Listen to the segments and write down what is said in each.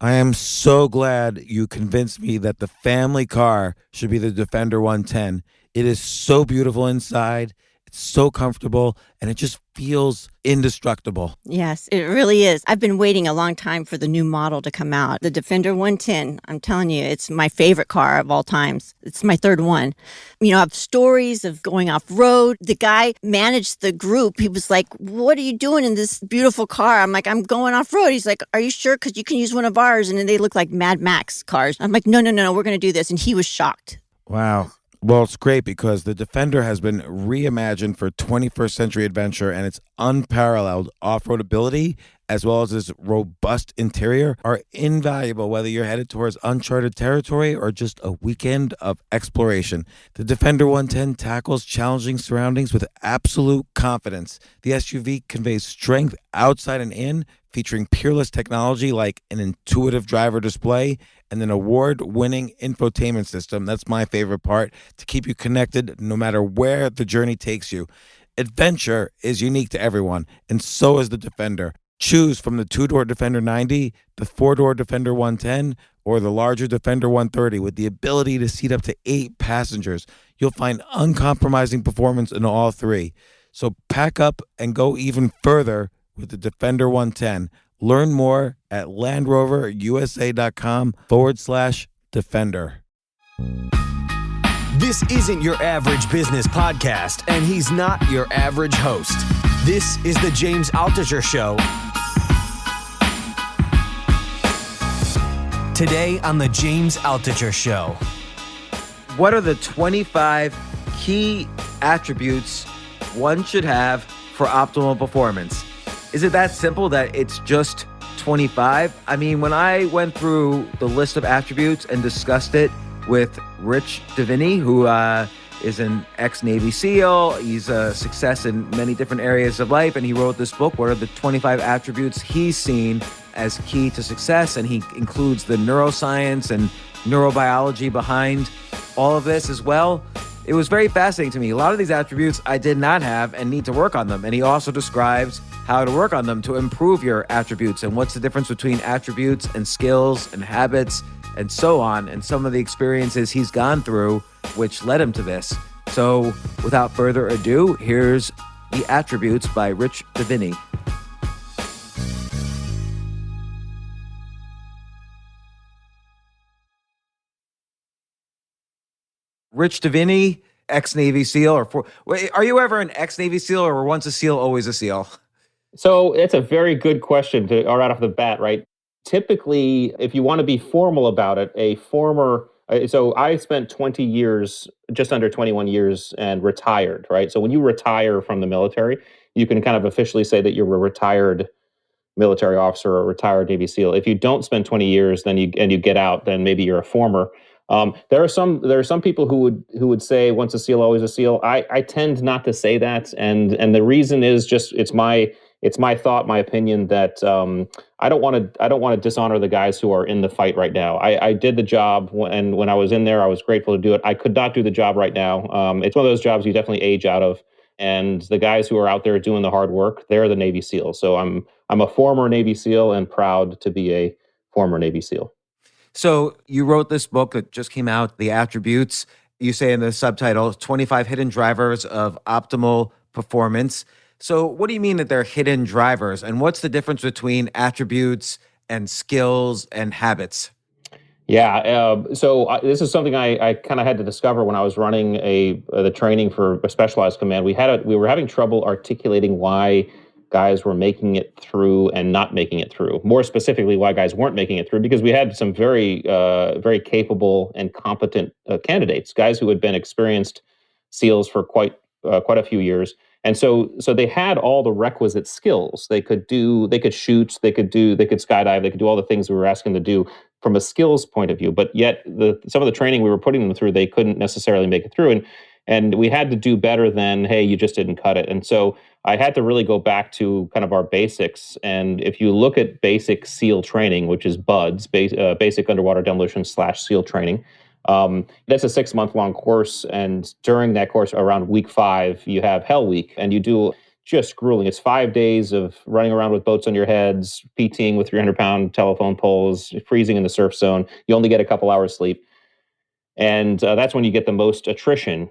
I am so glad you convinced me that the family car should be the Defender 110. It is so beautiful inside, it's so comfortable, and it just feels indestructible. Yes, it really is. I've been waiting a long time for the new model to come out. The Defender 110, I'm telling you, it's my favorite car of all times. It's my third one. You know, I have stories of going off road. The guy managed the group. He was like, "What are you doing in this beautiful car?" I'm like, "I'm going off road." He's like, "Are you sure? Because you can use one of ours." And then they look like Mad Max cars. I'm like, "No, no, no, no, we're going to do this." And he was shocked. Wow. Well, it's great because the Defender has been reimagined for 21st century adventure, and its unparalleled off-road ability as well as its robust interior are invaluable whether you're headed towards uncharted territory or just a weekend of exploration. The Defender 110 tackles challenging surroundings with absolute confidence. The SUV conveys strength outside and in, featuring peerless technology like an intuitive driver display and an award-winning infotainment system. That's my favorite part, to keep you connected no matter where the journey takes you. Adventure is unique to everyone, and so is the Defender. Choose from the two-door Defender 90, the four-door Defender 110, or the larger Defender 130 with the ability to seat up to 8 passengers. You'll find uncompromising performance in all three. So pack up and go even further with the Defender 110. Learn more at LandRoverUSA.com/Defender. This isn't your average business podcast, and he's not your average host. This is the James Altucher Show. Today on the James Altucher Show. What are the 25 key attributes one should have for optimal performance? Is it that simple that it's just 25? I mean, when I went through the list of attributes and discussed it with Rich Diviney, who is an ex-Navy SEAL, he's a success in many different areas of life, and he wrote this book, What are the 25 attributes he's seen as key to success? And he includes the neuroscience and neurobiology behind all of this as well. It was very fascinating to me. A lot of these attributes I did not have and need to work on them. And he also describes how to work on them to improve your attributes and what's the difference between attributes and skills and habits and so on, and some of the experiences he's gone through which led him to this. So without further ado, here's the attributes by Rich Diviney. Rich Diviney, ex-Navy SEAL, are you ever an ex-Navy SEAL or were once a SEAL, always a SEAL? So it's a very good question right off the bat, right? Typically, if you want to be formal about it, so I spent 20 years, just under 21 years, and retired, right? So when you retire from the military, you can kind of officially say that you're a retired military officer or retired Navy SEAL. If you don't spend 20 years, then you get out, then maybe you're a former. There are some people who would say once a SEAL, always a SEAL. I tend not to say that, and the reason is just it's my thought, my opinion that I don't want to dishonor the guys who are in the fight right now. I did the job, and when I was in there, I was grateful to do it. I could not do the job right now. It's one of those jobs you definitely age out of. And the guys who are out there doing the hard work, they're the Navy SEAL. So I'm a former Navy SEAL and proud to be a former Navy SEAL. So you wrote this book that just came out, The Attributes. You say in the subtitle, 25 hidden drivers of optimal performance. So what do you mean that they're hidden drivers? And what's the difference between attributes and skills and habits? Yeah, this is something I kind of had to discover when I was running the training for a specialized command. We were having trouble articulating why guys were making it through and not making it through. More specifically, why guys weren't making it through, because we had some very capable and competent candidates, guys who had been experienced SEALs for quite a few years. And so they had all the requisite skills. They could shoot, they could skydive, they could do all the things we were asking them to do from a skills point of view. But yet some of the training we were putting them through, they couldn't necessarily make it through. And we had to do better than, hey, you just didn't cut it. And so I had to really go back to kind of our basics. And if you look at basic SEAL training, which is BUDS, basic underwater demolition / SEAL training, that's a 6-month long course. And during that course, around week 5, you have Hell Week, and you do just grueling. It's 5 days of running around with boats on your heads, PTing with 300-pound telephone poles, freezing in the surf zone. You only get a couple hours sleep. And that's when you get the most attrition,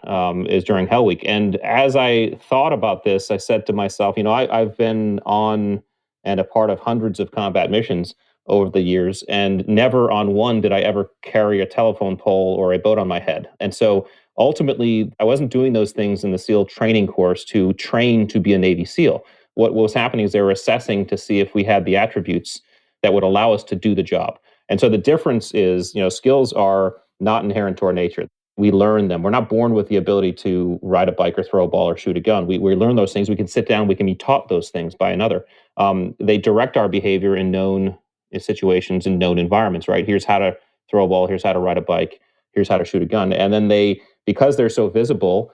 is during Hell Week. And as I thought about this, I said to myself, I've been on and a part of hundreds of combat missions over the years, and never on one did I ever carry a telephone pole or a boat on my head. And so ultimately, I wasn't doing those things in the SEAL training course to train to be a Navy SEAL. What was happening is they were assessing to see if we had the attributes that would allow us to do the job. And so the difference is, skills are not inherent to our nature. We learn them. We're not born with the ability to ride a bike or throw a ball or shoot a gun. We learn those things. We can sit down. We can be taught those things by another. They direct our behavior in known situations and known environments, right? Here's how to throw a ball. Here's how to ride a bike. Here's how to shoot a gun. And then because they're so visible,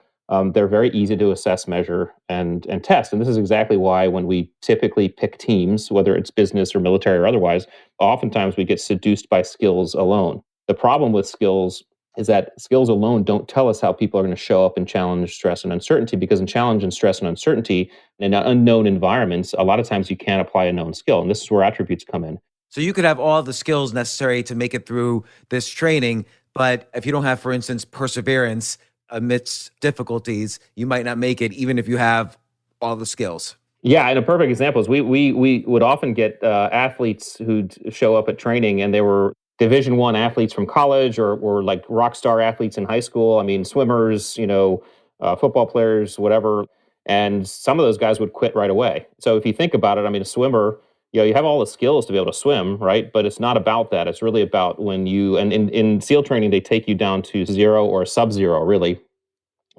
they're very easy to assess, measure, and test. And this is exactly why when we typically pick teams, whether it's business or military or otherwise, oftentimes we get seduced by skills alone. The problem with skills is that skills alone don't tell us how people are going to show up in challenge, stress, and uncertainty, because in challenge and stress and uncertainty, in unknown environments, a lot of times you can't apply a known skill. And this is where attributes come in. So you could have all the skills necessary to make it through this training, but if you don't have, for instance, perseverance amidst difficulties, you might not make it, even if you have all the skills. Yeah, and a perfect example is we would often get athletes who'd show up at training, and they were Division I athletes from college, or like rock star athletes in high school. I mean, swimmers, football players, whatever. And some of those guys would quit right away. So if you think about it, I mean, a swimmer, you have all the skills to be able to swim, right? But it's not about that. It's really about and in SEAL training, they take you down to zero or sub-zero, really,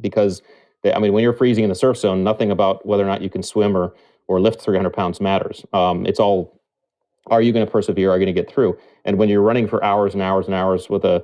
because when you're freezing in the surf zone, nothing about whether or not you can swim or lift 300 pounds matters. It's all, are you going to persevere? Are you going to get through? And when you're running for hours and hours and hours with a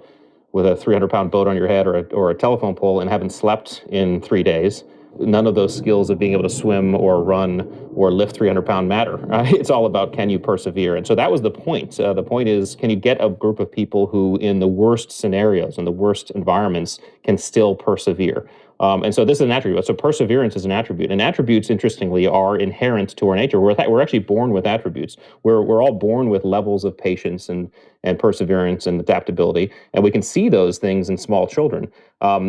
300-pound boat on your head or a telephone pole and haven't slept in 3 days, none of those skills of being able to swim or run or lift 300-pound matter. It's all about, can you persevere? And so that was the point. The point is, can you get a group of people who, in the worst scenarios, in the worst environments, can still persevere? And so this is an attribute. So perseverance is an attribute. And attributes, interestingly, are inherent to our nature. We're actually born with attributes. We're all born with levels of patience and perseverance and adaptability. And we can see those things in small children.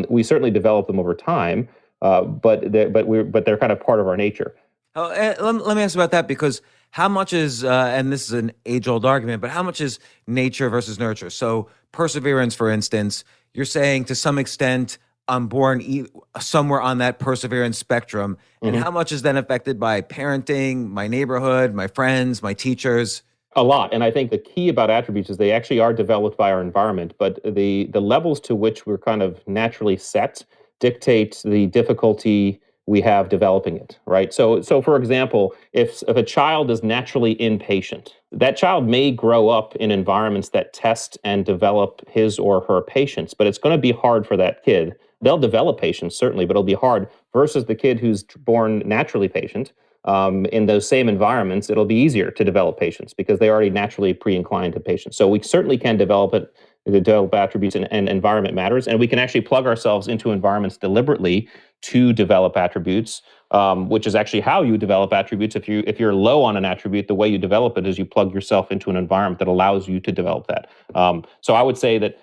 We certainly develop them over time, but they're kind of part of our nature. Oh, let me ask about that, because how much is, and this is an age-old argument, but how much is nature versus nurture? So perseverance, for instance, you're saying to some extent, I'm born somewhere on that perseverance spectrum. And how much is then affected by parenting, my neighborhood, my friends, my teachers? A lot. And I think the key about attributes is they actually are developed by our environment, but the levels to which we're kind of naturally set dictate the difficulty we have developing it, right? So for example, if a child is naturally impatient, that child may grow up in environments that test and develop his or her patience, but it's going to be hard for that kid. They'll develop patience, certainly, but it'll be hard, versus the kid who's born naturally patient. In those same environments, it'll be easier to develop patience because they already naturally pre-inclined to patience. So we certainly can develop attributes, and environment matters. And we can actually plug ourselves into environments deliberately to develop attributes, which is actually how you develop attributes. If you're low on an attribute, the way you develop it is you plug yourself into an environment that allows you to develop that. So I would say that,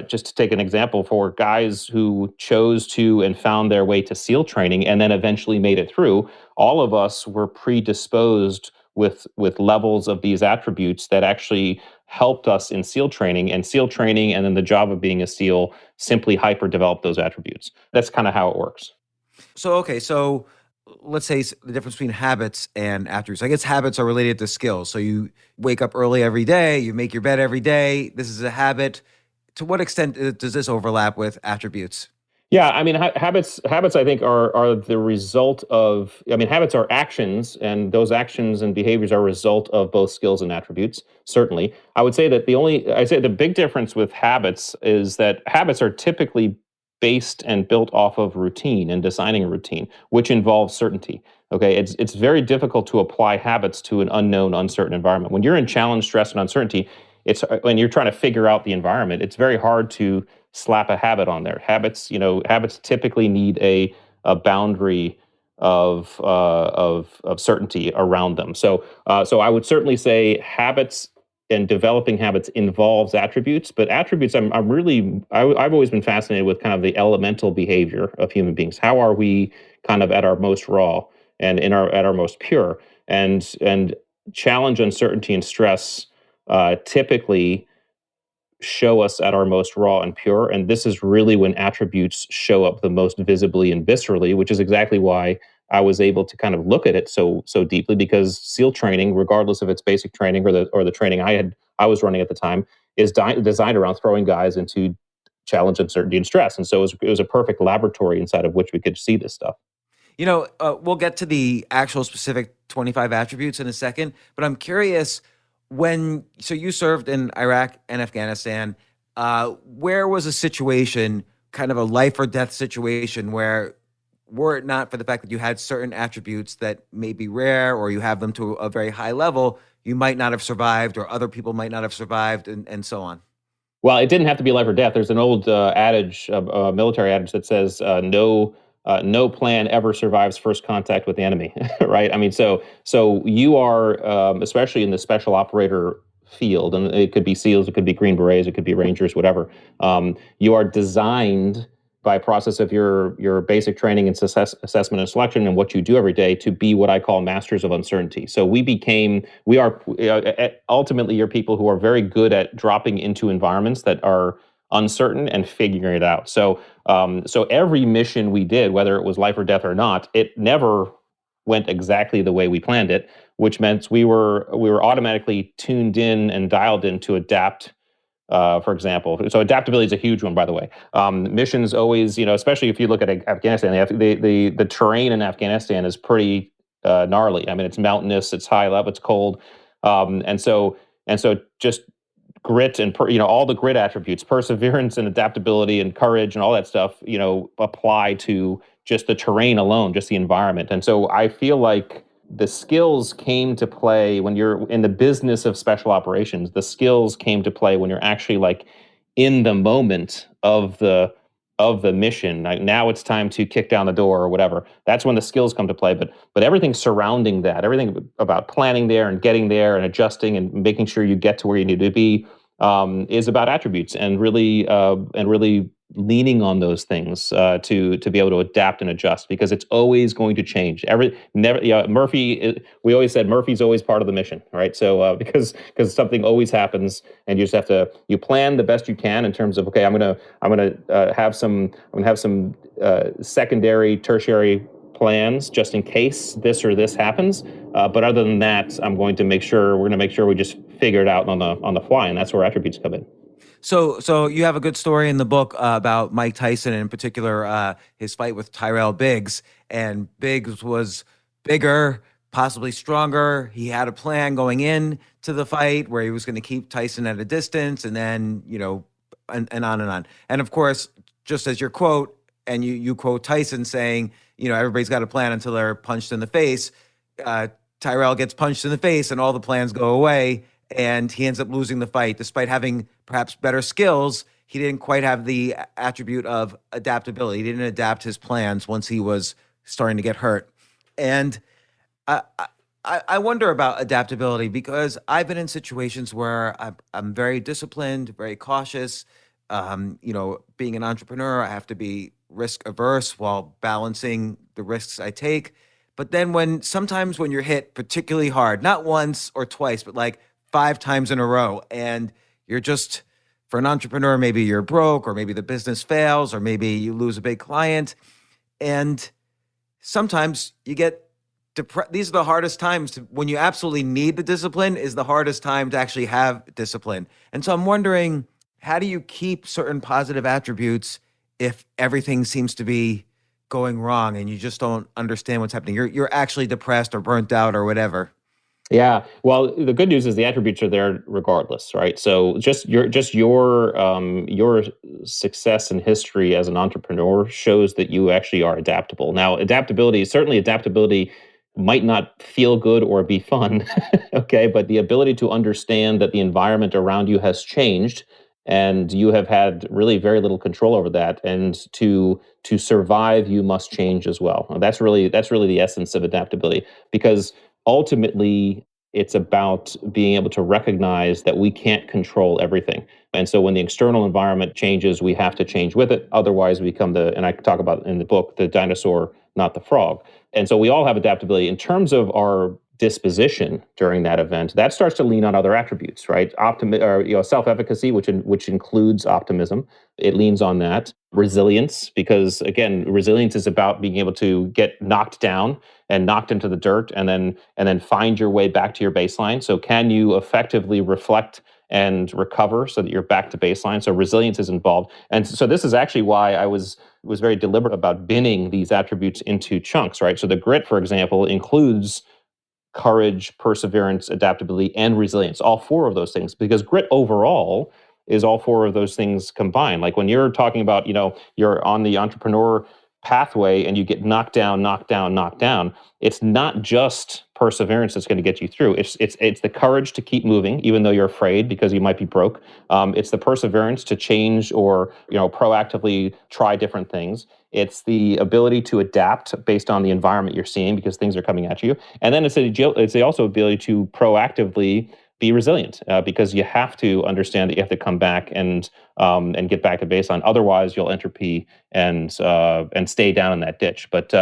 just to take an example, for guys who chose to and found their way to SEAL training and then eventually made it through, all of us were predisposed with levels of these attributes that actually helped us in SEAL training. And SEAL training and then the job of being a SEAL simply hyper-developed those attributes. That's kind of how it works. So let's say the difference between habits and attributes. I guess habits are related to skills. So you wake up early every day, you make your bed every day. This is a habit. To what extent does this overlap with attributes? Yeah, I mean, habits. I think are the result of. I mean, habits are actions, and those actions and behaviors are a result of both skills and attributes. Certainly, I would say that the big difference with habits is that habits are typically based and built off of routine and designing a routine, which involves certainty. Okay, it's very difficult to apply habits to an unknown, uncertain environment. When you're in challenge, stress, and uncertainty, when you're trying to figure out the environment, it's very hard to slap a habit on there. Habits typically need a boundary of certainty around them. So I would certainly say habits and developing habits involves attributes, but attributes I've always been fascinated with kind of the elemental behavior of human beings. How are we kind of at our most raw and at our most pure? And challenge, uncertainty, and stress typically show us at our most raw and pure. And this is really when attributes show up the most visibly and viscerally, which is exactly why I was able to kind of look at it so deeply, because SEAL training, regardless of its basic training or the training I was running at the time, is designed around throwing guys into challenge, uncertainty, and stress. And so it was a perfect laboratory inside of which we could see this stuff. We'll get to the actual specific 25 attributes in a second, but I'm curious so you served in Iraq and Afghanistan, where was a situation, kind of a life or death situation, where were it not for the fact that you had certain attributes that may be rare or you have them to a very high level, you might not have survived or other people might not have survived and so on? Well, it didn't have to be life or death. There's an old adage, military adage that says, no plan ever survives first contact with the enemy, right? I mean, so you are, especially in the special operator field, and it could be SEALs, it could be Green Berets, it could be Rangers, whatever. You are designed by process of your basic training and assessment and selection and what you do every day to be what I call masters of uncertainty. So we are ultimately you're people who are very good at dropping into environments that are uncertain and figuring it out. So every mission we did, whether it was life or death or not, it never went exactly the way we planned it, which meant we were automatically tuned in and dialed in to adapt. For example, so adaptability is a huge one, by the way. Missions always, especially if you look at Afghanistan, the terrain in Afghanistan is pretty gnarly. I mean, it's mountainous, it's high level, it's cold, and so just grit and all the grit attributes, perseverance and adaptability and courage and all that stuff, apply to just the terrain alone, just the environment. And so I feel like the skills came to play when you're in the business of special operations. The skills came to play when you're actually like in the moment of the mission. Like, now it's time to kick down the door or whatever. That's when the skills come to play. But everything surrounding that, everything about planning there and getting there and adjusting and making sure you get to where you need to be, is about attributes and really leaning on those things to be able to adapt and adjust, because it's always going to change. We always said Murphy's always part of the mission, right? So because something always happens, and you just have to plan the best you can in terms of, okay, I'm gonna have some secondary, tertiary plans just in case this or this happens. But other than that, we're going to make sure we just figure it out on the fly, and that's where attributes come in. So you have a good story in the book about Mike Tyson, and in particular, his fight with Tyrell Biggs. And Biggs was bigger, possibly stronger. He had a plan going in to the fight where he was going to keep Tyson at a distance, and then, and on and on. And of course, just as your quote, and you quote Tyson saying, everybody's got a plan until they're punched in the face. Tyrell gets punched in the face and all the plans go away, and he ends up losing the fight. Despite having perhaps better skills, he didn't quite have the attribute of adaptability. He didn't adapt his plans once he was starting to get hurt. And I wonder about adaptability, because I've been in situations where I'm very disciplined, very cautious. Being an entrepreneur, I have to be risk averse while balancing the risks I take. But then sometimes when you're hit particularly hard, not once or twice, but like 5 times in a row, and you're just, for an entrepreneur, maybe you're broke, or maybe the business fails, or maybe you lose a big client. And sometimes you get depressed. These are the hardest times when you absolutely need the discipline, is the hardest time to actually have discipline. And so I'm wondering, how do you keep certain positive attributes if everything seems to be going wrong and you just don't understand what's happening? You're actually depressed or burnt out or whatever. Yeah. Well, the good news is the attributes are there regardless, right? So just your success and history as an entrepreneur shows that you actually are adaptable. Now, adaptability might not feel good or be fun, okay? But the ability to understand that the environment around you has changed and you have had really very little control over that. And to survive, you must change as well. And that's really the essence of adaptability, because ultimately it's about being able to recognize that we can't control everything. And so when the external environment changes, we have to change with it. Otherwise, we become and I talk about in the book, the dinosaur, not the frog. And so we all have adaptability. In terms of our disposition during that event, that starts to lean on other attributes, right? Self-efficacy, which includes optimism. It leans on that. Resilience, because again, resilience is about being able to get knocked down and knocked into the dirt, and then find your way back to your baseline. So can you effectively reflect and recover so that you're back to baseline? So resilience is involved. And so this is actually why I was very deliberate about binning these attributes into chunks, right? So the grit, for example, includes courage, perseverance, adaptability, and resilience, all four of those things, because grit overall is all four of those things combined. Like when you're talking about, you're on the entrepreneur pathway and you get knocked down, knocked down, knocked down, it's not just perseverance that's going to get you through. It's the courage to keep moving, even though you're afraid because you might be broke. It's the perseverance to change or proactively try different things. It's the ability to adapt based on the environment you're seeing because things are coming at you. And then it's the also ability to proactively be resilient because you have to understand that you have to come back and get back at baseline. Otherwise, you'll entropy and stay down in that ditch. But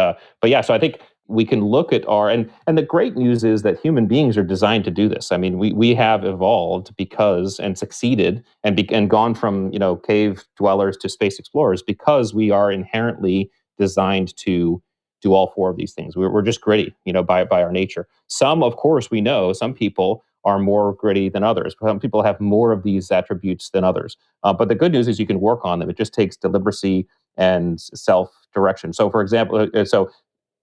yeah, so I think we can look at and the great news is that human beings are designed to do this. I mean, we have evolved because and succeeded and gone from cave dwellers to space explorers because we are inherently designed to do all four of these things. We're just gritty, by our nature. Some, of course, we know some people are more gritty than others. Some people have more of these attributes than others. But the good news is you can work on them. It just takes deliberacy and self-direction. So, for example,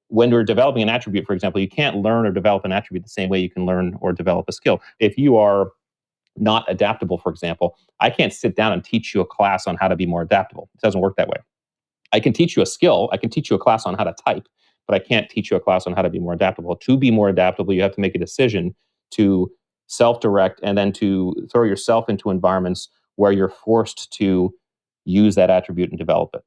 when we're developing an attribute, for example, you can't learn or develop an attribute the same way you can learn or develop a skill. If you are not adaptable, for example, I can't sit down and teach you a class on how to be more adaptable. It doesn't work that way. I can teach you a skill. I can teach you a class on how to type, but I can't teach you a class on how to be more adaptable. To be more adaptable, you have to make a decision to self-direct and then to throw yourself into environments where you're forced to use that attribute and develop it.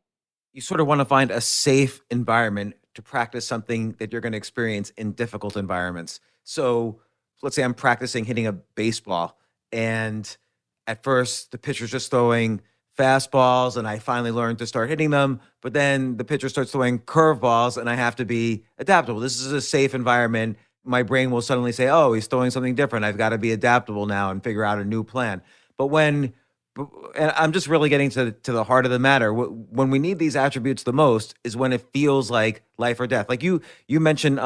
You sort of want to find a safe environment to practice something that you're going to experience in difficult environments. So let's say I'm practicing hitting a baseball, and at first the pitcher's just throwing fastballs, and I finally learned to start hitting them, but then the pitcher starts throwing curveballs, and I have to be adaptable. This is a safe environment. My brain will suddenly say, oh, he's throwing something different. I've got to be adaptable now and figure out a new plan. But and I'm just really getting to the heart of the matter. When we need these attributes the most is when it feels like life or death. Like you mentioned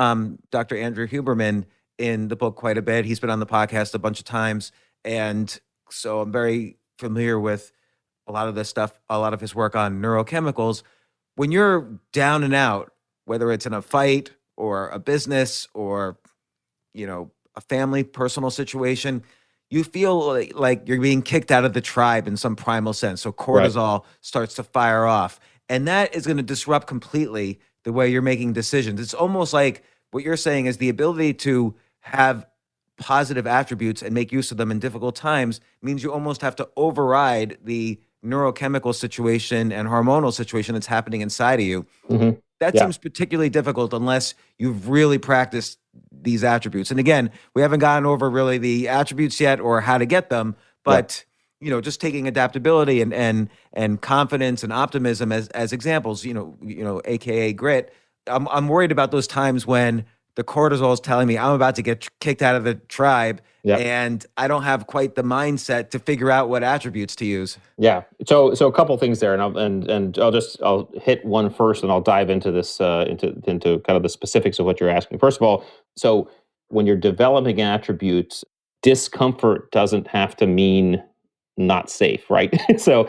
Dr. Andrew Huberman in the book quite a bit. He's been on the podcast a bunch of times. And so I'm very familiar with a lot of this stuff, a lot of his work on neurochemicals. When you're down and out, whether it's in a fight or a business or, a family, personal situation, you feel like you're being kicked out of the tribe in some primal sense. So cortisol starts to fire off. And that is going to disrupt completely the way you're making decisions. It's almost like what you're saying is the ability to have positive attributes and make use of them in difficult times means you almost have to override the neurochemical situation and hormonal situation that's happening inside of you. Mm-hmm. That seems particularly difficult unless you've really practiced these attributes. And again, we haven't gotten over really the attributes yet or how to get them, but just taking adaptability and confidence and optimism as examples, AKA grit. I'm worried about those times when the cortisol is telling me I'm about to get kicked out of the tribe and I don't have quite the mindset to figure out what attributes to use. Yeah. So a couple things there, and I'll hit one first, and I'll dive into this into kind of the specifics of what you're asking. First of all, so when you're developing attributes, discomfort doesn't have to mean not safe, right? So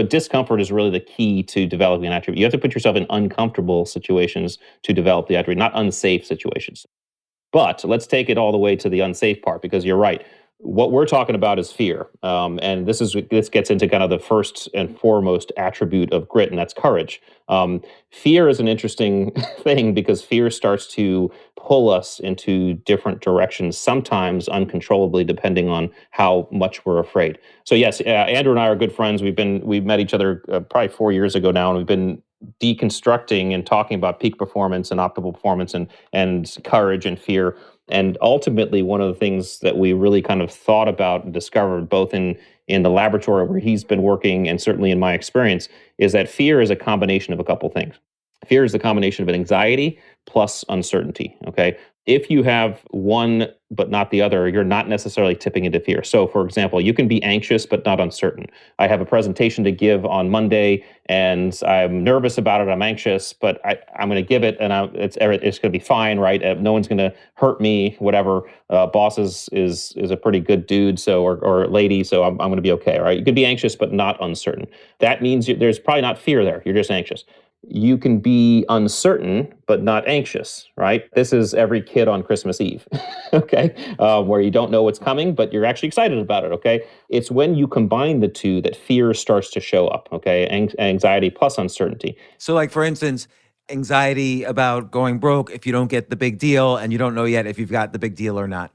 discomfort is really the key to developing an attribute. You have to put yourself in uncomfortable situations to develop the attribute, not unsafe situations. But let's take it all the way to the unsafe part, because you're right. What we're talking about is fear, and this gets into kind of the first and foremost attribute of grit, and that's courage. Fear is an interesting thing because fear starts to pull us into different directions, sometimes uncontrollably, depending on how much we're afraid. So yes, Andrew and I are good friends. We've met each other probably 4 years ago now, and we've been deconstructing and talking about peak performance and optimal performance and courage and fear. And ultimately, one of the things that we really kind of thought about and discovered, both in the laboratory where he's been working and certainly in my experience, is that fear is a combination of a couple things. Fear is the combination of anxiety plus uncertainty. Okay. If you have one but not the other, you're not necessarily tipping into fear. So, for example, you can be anxious but not uncertain. I have a presentation to give on Monday, and I'm nervous about it. I'm anxious, but I'm going to give it, and it's going to be fine, right? No one's going to hurt me. Whatever. Boss is a pretty good dude, so or lady, so I'm going to be okay, right? You could be anxious but not uncertain. That means there's probably not fear there. You're just anxious. You can be uncertain but not anxious, right? This is every kid on Christmas Eve, okay, where you don't know what's coming, but you're actually excited about it, okay? It's when you combine the two that fear starts to show up, okay? Anxiety plus uncertainty. So, like, for instance, anxiety about going broke if you don't get the big deal and you don't know yet if you've got the big deal or not.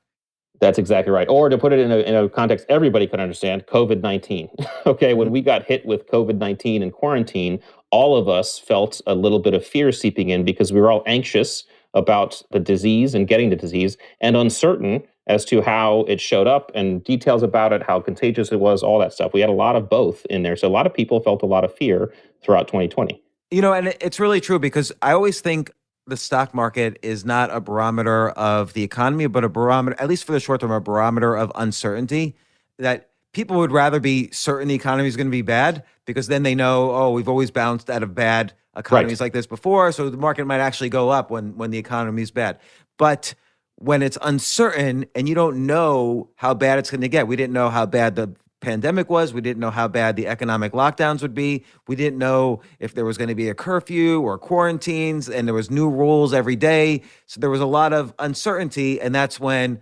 That's exactly right. Or to put it in a context everybody can understand, COVID-19. Okay, when we got hit with COVID-19 and quarantine, all of us felt a little bit of fear seeping in because we were all anxious about the disease and getting the disease and uncertain as to how it showed up and details about it, how contagious it was, all that stuff. We had a lot of both in there. So a lot of people felt a lot of fear throughout 2020. And it's really true because I always think the stock market is not a barometer of the economy, but a barometer, at least for the short term, a barometer of uncertainty. That people would rather be certain the economy is going to be bad because then they know, oh, we've always bounced out of bad economies like this before. So the market might actually go up when the economy is bad. But when it's uncertain and you don't know how bad it's going to get, we didn't know how bad the pandemic was. We didn't know how bad the economic lockdowns would be. We didn't know if there was going to be a curfew or quarantines, and there was new rules every day. So there was a lot of uncertainty, and that's when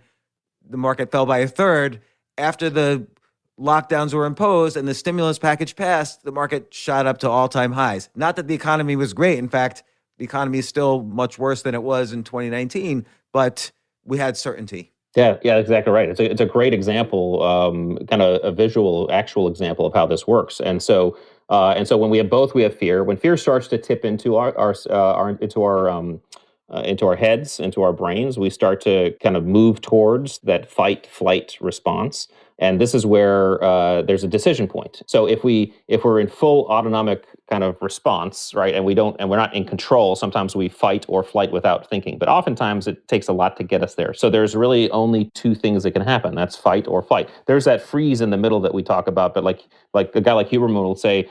the market fell by a third. After the lockdowns were imposed and the stimulus package passed, the market shot up to all-time highs. Not that the economy was great. In fact, the economy is still much worse than it was in 2019, but we had certainty. Yeah, exactly right. It's a great example, kind of a visual, actual example of how this works. And so when we have fear. When fear starts to tip into into our heads, into our brains, we start to kind of move towards that fight flight response. And this is where there's a decision point. So if we're in full autonomic kind of response, right, and we're not in control, sometimes we fight or flight without thinking. But oftentimes it takes a lot to get us there. So there's really only two things that can happen. That's fight or flight. There's that freeze in the middle that we talk about, but like a guy like Huberman will say,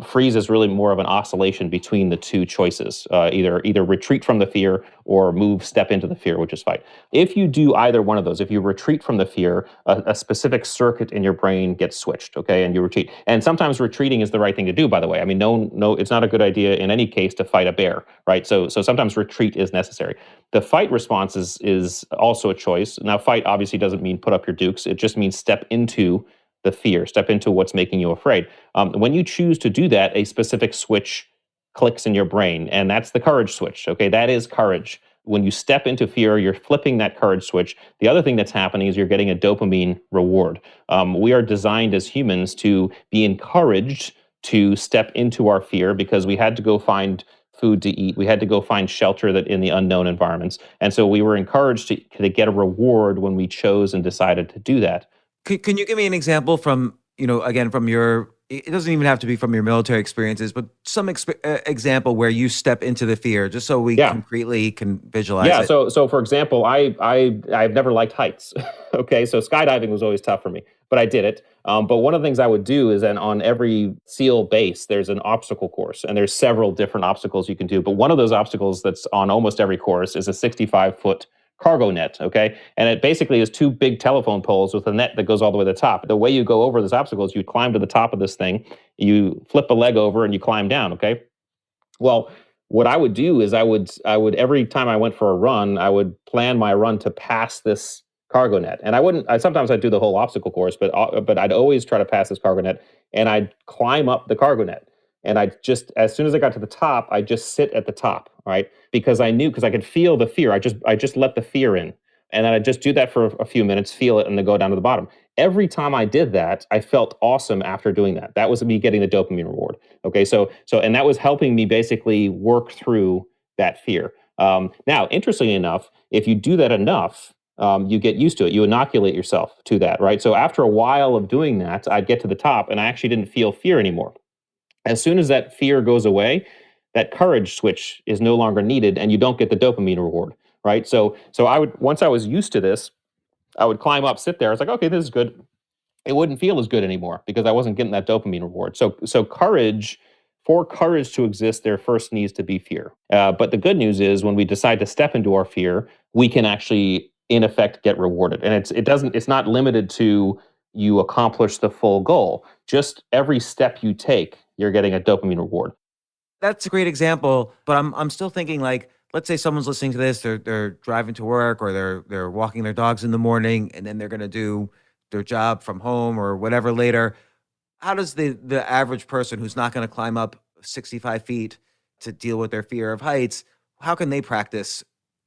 freeze is really more of an oscillation between the two choices. Either retreat from the fear or step into the fear, which is fight. If you do either one of those, if you retreat from the fear, a specific circuit in your brain gets switched, okay, and you retreat. And sometimes retreating is the right thing to do, by the way. I mean, no, it's not a good idea in any case to fight a bear, right? So sometimes retreat is necessary. The fight response is also a choice. Now, fight obviously doesn't mean put up your dukes. It just means step into the fear, step into what's making you afraid. When you choose to do that, a specific switch clicks in your brain, and that's the courage switch, okay? That is courage. When you step into fear, you're flipping that courage switch. The other thing that's happening is you're getting a dopamine reward. We are designed as humans to be encouraged to step into our fear because we had to go find food to eat. We had to go find shelter that in the unknown environments. And so we were encouraged to get a reward when we chose and decided to do that. Can you give me an example from, again, from your, it doesn't even have to be from your military experiences, but some example where you step into the fear, just so we concretely can visualize it. So for example, I've never liked heights. Okay, so skydiving was always tough for me, but I did it. But one of the things I would do is then on every SEAL base, there's an obstacle course, and there's several different obstacles you can do. But one of those obstacles that's on almost every course is a 65-foot cargo net, okay? And it basically is two big telephone poles with a net that goes all the way to the top. The way you go over this obstacle is you climb to the top of this thing, you flip a leg over, and you climb down, okay? Well, what I would do is I would every time I went for a run, I would plan my run to pass this cargo net. And I wouldn't. Sometimes I'd do the whole obstacle course, but I'd always try to pass this cargo net, and I'd climb up the cargo net. And I just, as soon as I got to the top, I just sit at the top, right? Because I could feel the fear. I just let the fear in, and then I just do that for a few minutes, feel it, and then go down to the bottom. Every time I did that, I felt awesome after doing that. That was me getting the dopamine reward. Okay, and that was helping me basically work through that fear. Now, interestingly enough, if you do that enough, you get used to it. You inoculate yourself to that, right? So after a while of doing that, I'd get to the top, and I actually didn't feel fear anymore. As soon as that fear goes away, that courage switch is no longer needed, and you don't get the dopamine reward, right? So I would, once I was used to this, I would climb up, sit there. I was like, okay, this is good. It wouldn't feel as good anymore because I wasn't getting that dopamine reward. So courage, for courage to exist, there first needs to be fear. But the good news is when we decide to step into our fear, we can actually, in effect, get rewarded. And it's not limited to you accomplish the full goal. Just every step you take, you're getting a dopamine reward. That's a great example, but I'm still thinking, like, let's say someone's listening to this, they're driving to work, or they're walking their dogs in the morning, and then they're going to do their job from home or whatever later. How does the average person who's not going to climb up 65 feet to deal with their fear of heights, how can they practice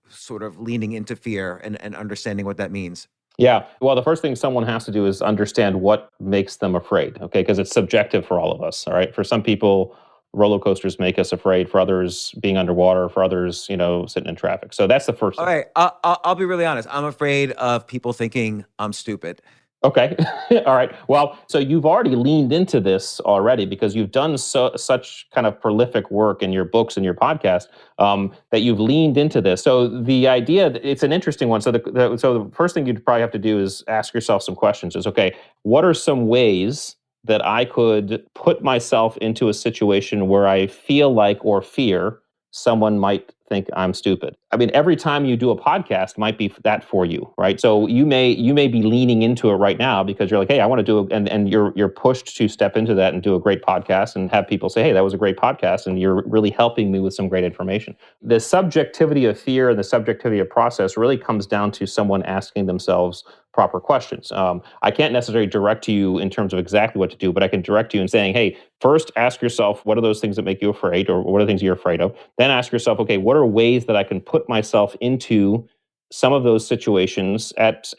sort of leaning into fear and understanding what that means? Yeah. Well, the first thing someone has to do is understand what makes them afraid, okay? Because it's subjective for all of us, all right? For some people, roller coasters make us afraid. For others, being underwater. For others, sitting in traffic. So that's the first All thing. right, I'll be really honest. I'm afraid of people thinking I'm stupid. Okay. All right. Well, so you've already leaned into this already because you've done such kind of prolific work in your books and your podcast that you've leaned into this. So the idea, it's an interesting one. So the first thing you'd probably have to do is ask yourself some questions. Is, okay, what are some ways that I could put myself into a situation where I feel like or fear someone might think I'm stupid? I mean, every time you do a podcast might be that for you, right? So you may be leaning into it right now because you're like, hey, I want to do it, and you're pushed to step into that and do a great podcast and have people say, hey, that was a great podcast, and you're really helping me with some great information. The subjectivity of fear and the subjectivity of process really comes down to someone asking themselves proper questions. I can't necessarily direct you in terms of exactly what to do, but I can direct you in saying, hey, first ask yourself, what are those things that make you afraid, or what are the things you're afraid of? Then ask yourself, okay, what are ways that I can put myself into some of those situations at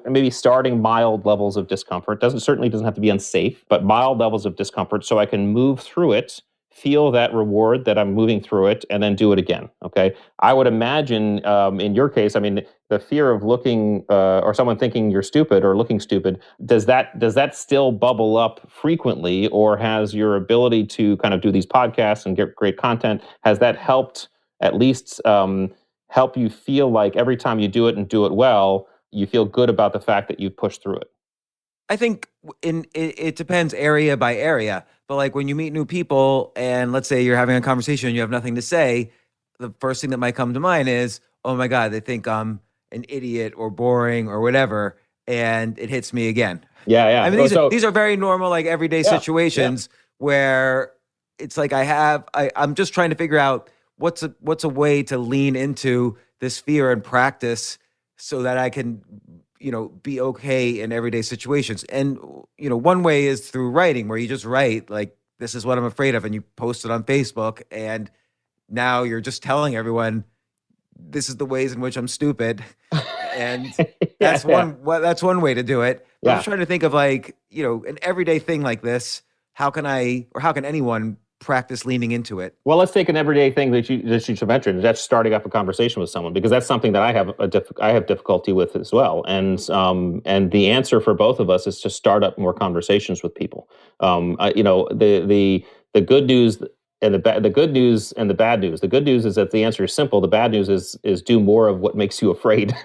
maybe starting mild levels of discomfort. Certainly doesn't have to be unsafe, but mild levels of discomfort so I can move through it, feel that reward that I'm moving through it, and then do it again. Okay. I would imagine in your case, I mean, the fear of looking or someone thinking you're stupid or looking stupid, does that still bubble up frequently, or has your ability to kind of do these podcasts and get great content, has that helped at least help you feel like every time you do it and do it well, you feel good about the fact that you pushed through it? I think it depends area by area, but like when you meet new people and let's say you're having a conversation and you have nothing to say, the first thing that might come to mind is, oh my God, they think I'm an idiot or boring or whatever, and it hits me again. Yeah, yeah. I mean, these are very normal, like everyday situations where it's like I'm just trying to figure out what's a way to lean into this fear and practice so that I can be okay in everyday situations. And, one way is through writing, where you just write, like, this is what I'm afraid of, and you post it on Facebook, and now you're just telling everyone, this is the ways in which I'm stupid. And that's one way to do it. But I'm trying to think of, like, an everyday thing like this. How can anyone practice leaning into it? Well, let's take an everyday thing that you mentioned. That's starting up a conversation with someone, because that's something that I have difficulty with as well. And the answer for both of us is to start up more conversations with people. The good news and the good news and the bad news. The good news is that the answer is simple. The bad news is do more of what makes you afraid.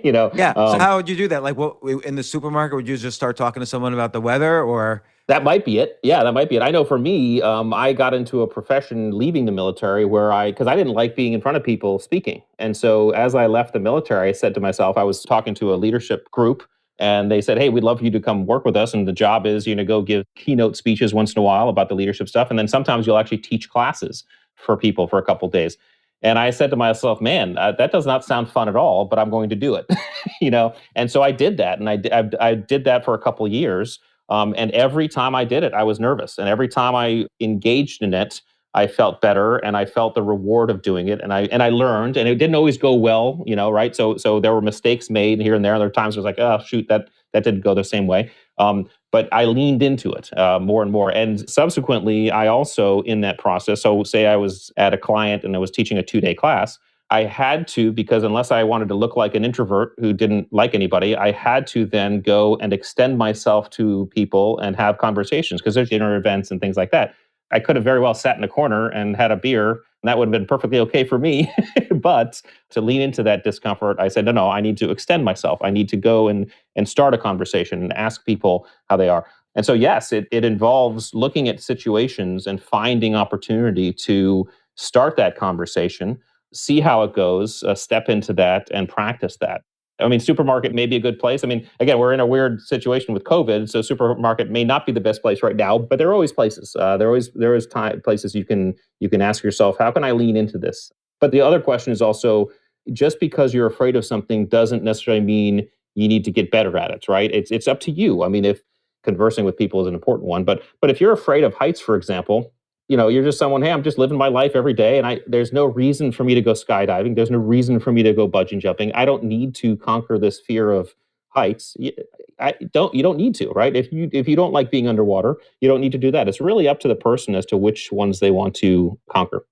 Yeah. So how would you do that? Like, what in the supermarket, would you just start talking to someone about the weather, or? That might be it. Yeah, that might be it. I know for me, I got into a profession leaving the military because I didn't like being in front of people speaking. And so as I left the military, I said to myself, I was talking to a leadership group, and they said, hey, we'd love for you to come work with us. And the job is, go give keynote speeches once in a while about the leadership stuff. And then sometimes you'll actually teach classes for people for a couple of days. And I said to myself, man, that does not sound fun at all, but I'm going to do it. And so I did that. And I did that for a couple of years. And every time I did it, I was nervous. And every time I engaged in it, I felt better and I felt the reward of doing it. And I learned, and it didn't always go well, right? So there were mistakes made here and there. There were times I was like, oh, shoot, that didn't go the same way. But I leaned into it more and more. And subsequently, I also, in that process, so say I was at a client and I was teaching a 2-day class, I had to, because unless I wanted to look like an introvert who didn't like anybody, I had to then go and extend myself to people and have conversations, because there's dinner events and things like that. I could have very well sat in a corner and had a beer, and that would have been perfectly okay for me. But to lean into that discomfort, I said, no, I need to extend myself. I need to go and start a conversation and ask people how they are. And so, yes, it involves looking at situations and finding opportunity to start that conversation, see how it goes, step into that and practice that. I mean, supermarket may be a good place. I mean, again, we're in a weird situation with COVID, so supermarket may not be the best place right now, but there are always places. There is places you can ask yourself, how can I lean into this? But the other question is also, just because you're afraid of something doesn't necessarily mean you need to get better at it, right? It's up to you. I mean, if conversing with people is an important one, but if you're afraid of heights, for example, you're just someone, hey, I'm just living my life every day, and there's no reason for me to go skydiving. There's no reason for me to go bungee jumping. I don't need to conquer this fear of heights. You don't need to, right? If you don't like being underwater, you don't need to do that. It's really up to the person as to which ones they want to conquer.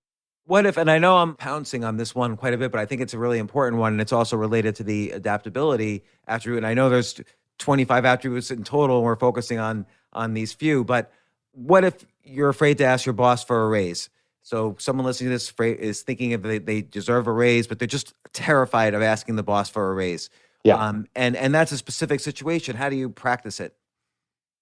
What if, and I know I'm pouncing on this one quite a bit, but I think it's a really important one, and it's also related to the adaptability attribute. And I know there's 25 attributes in total, and we're focusing on these few. But what if you're afraid to ask your boss for a raise? So someone listening to this is thinking if they deserve a raise, but they're just terrified of asking the boss for a raise. Yeah. And that's a specific situation. How do you practice it?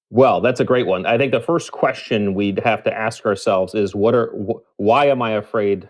Well, that's a great one. I think the first question we'd have to ask ourselves is, why am I afraid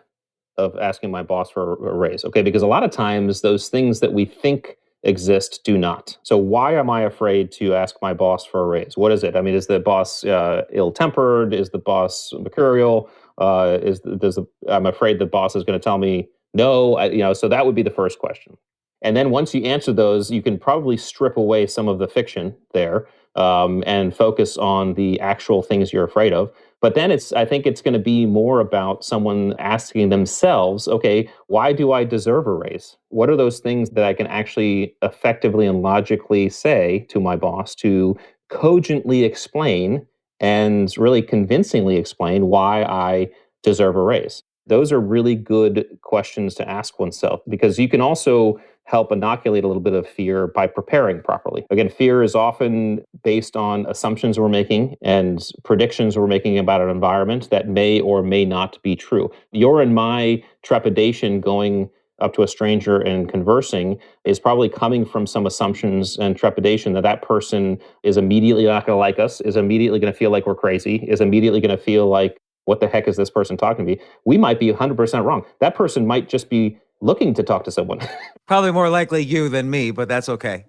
of asking my boss for a raise? Okay, because a lot of times those things that we think exist do not. So why am I afraid to ask my boss for a raise? What is it? I mean, is the boss ill-tempered? Is the boss mercurial? I'm afraid the boss is going to tell me no. So that would be the first question. And then once you answer those, you can probably strip away some of the fiction there, and focus on the actual things you're afraid of. But then I think it's going to be more about someone asking themselves, okay, why do I deserve a raise? What are those things that I can actually effectively and logically say to my boss to cogently explain and really convincingly explain why I deserve a raise? Those are really good questions to ask oneself, because you can also help inoculate a little bit of fear by preparing properly. Again, fear is often based on assumptions we're making and predictions we're making about an environment that may or may not be true. Your and my trepidation going up to a stranger and conversing is probably coming from some assumptions and trepidation that person is immediately not going to like us, is immediately going to feel like we're crazy, is immediately going to feel like, what the heck is this person talking to me? We might be 100% wrong. That person might just be looking to talk to someone. Probably more likely you than me, but that's okay.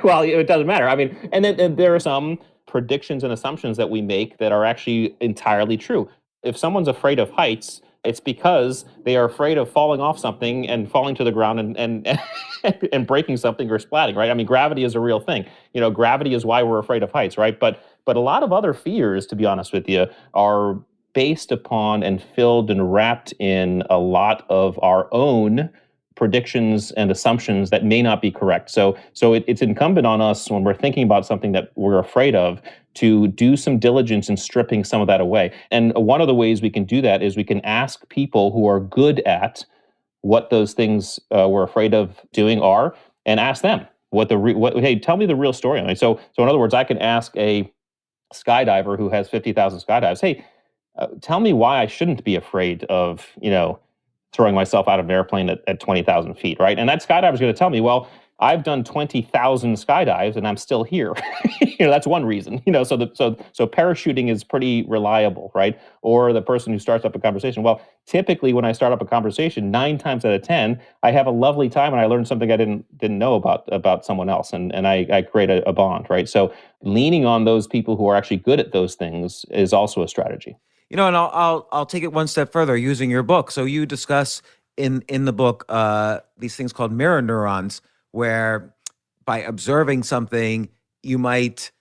Well, it doesn't matter. I mean, and then there are some predictions and assumptions that we make that are actually entirely true. If someone's afraid of heights, it's because they are afraid of falling off something and falling to the ground and and breaking something or splatting, right? I mean, gravity is a real thing. Gravity is why we're afraid of heights, right? But a lot of other fears, to be honest with you, are based upon and filled and wrapped in a lot of our own predictions and assumptions that may not be correct. So it's incumbent on us, when we're thinking about something that we're afraid of, to do some diligence in stripping some of that away. And one of the ways we can do that is we can ask people who are good at what those things we're afraid of doing are, and ask them hey, tell me the real story on it. So in other words, I can ask a skydiver who has 50,000 skydives, hey, tell me why I shouldn't be afraid of, throwing myself out of an airplane at 20,000 feet, right? And that skydiver is going to tell me, well, I've done 20,000 skydives and I'm still here. That's one reason. So parachuting is pretty reliable, right? Or the person who starts up a conversation. Well, typically when I start up a conversation, 9 times out of 10, I have a lovely time and I learned something I didn't know about someone else, and I create a bond, right? So leaning on those people who are actually good at those things is also a strategy. And I'll take it one step further using your book. So you discuss in the book these things called mirror neurons, where by observing something, you might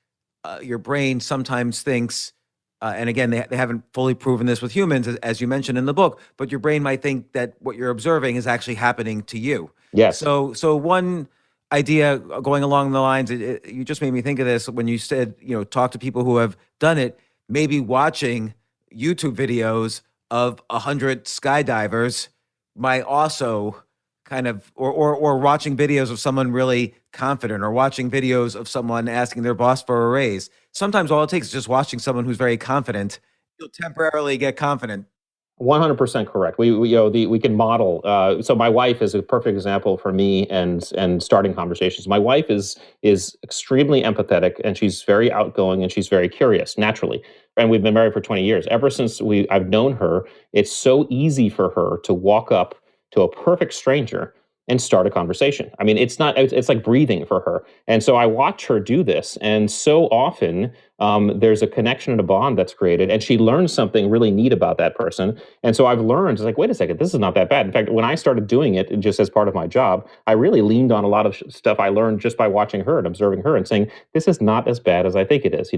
your brain sometimes thinks, and again, they haven't fully proven this with humans, as you mentioned in the book, but your brain might think that what you're observing is actually happening to you. Yes. So one idea going along the lines, you just made me think of this when you said, talk to people who have done it, maybe watching YouTube videos of 100 skydivers might also kind of, or watching videos of someone really confident, or watching videos of someone asking their boss for a raise. Sometimes all it takes is just watching someone who's very confident. You'll temporarily get confident. 100% correct. We can model. So my wife is a perfect example for me and starting conversations. My wife is extremely empathetic, and she's very outgoing, and she's very curious naturally. And we've been married for 20 years. Ever since I've known her, it's so easy for her to walk up to a perfect stranger and start a conversation. I mean, it's like breathing for her. And so I watch her do this, and so often there's a connection and a bond that's created, and she learns something really neat about that person. And so I've learned, it's like, wait a second, this is not that bad. In fact, when I started doing it just as part of my job, I really leaned on a lot of stuff I learned just by watching her and observing her and saying, this is not as bad as I think it is,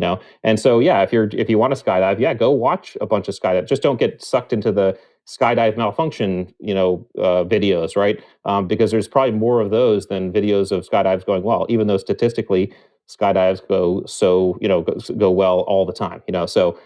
And so, yeah, if you want to skydive, yeah, go watch a bunch of skydive. Just don't get sucked into the skydive malfunction, videos, right? Because there's probably more of those than videos of skydives going well, even though statistically skydives go well all the time, so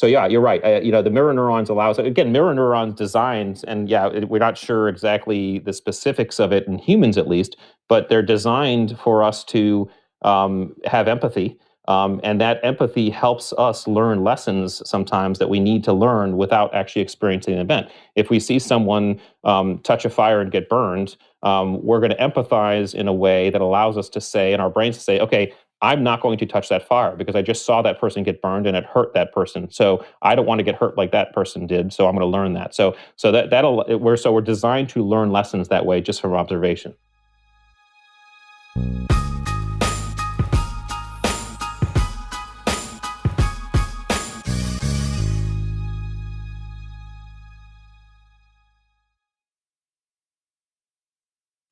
yeah, you're right. The mirror neurons allows, again, mirror neurons designs, and yeah, we're not sure exactly the specifics of it in humans at least, but they're designed for us to have empathy. And that empathy helps us learn lessons sometimes that we need to learn without actually experiencing an event. If we see someone touch a fire and get burned, we're going to empathize in a way that allows us to say, and our brains to say, okay, I'm not going to touch that fire because I just saw that person get burned and it hurt that person. So I don't want to get hurt like that person did. So I'm going to learn that. We're designed to learn lessons that way just from observation.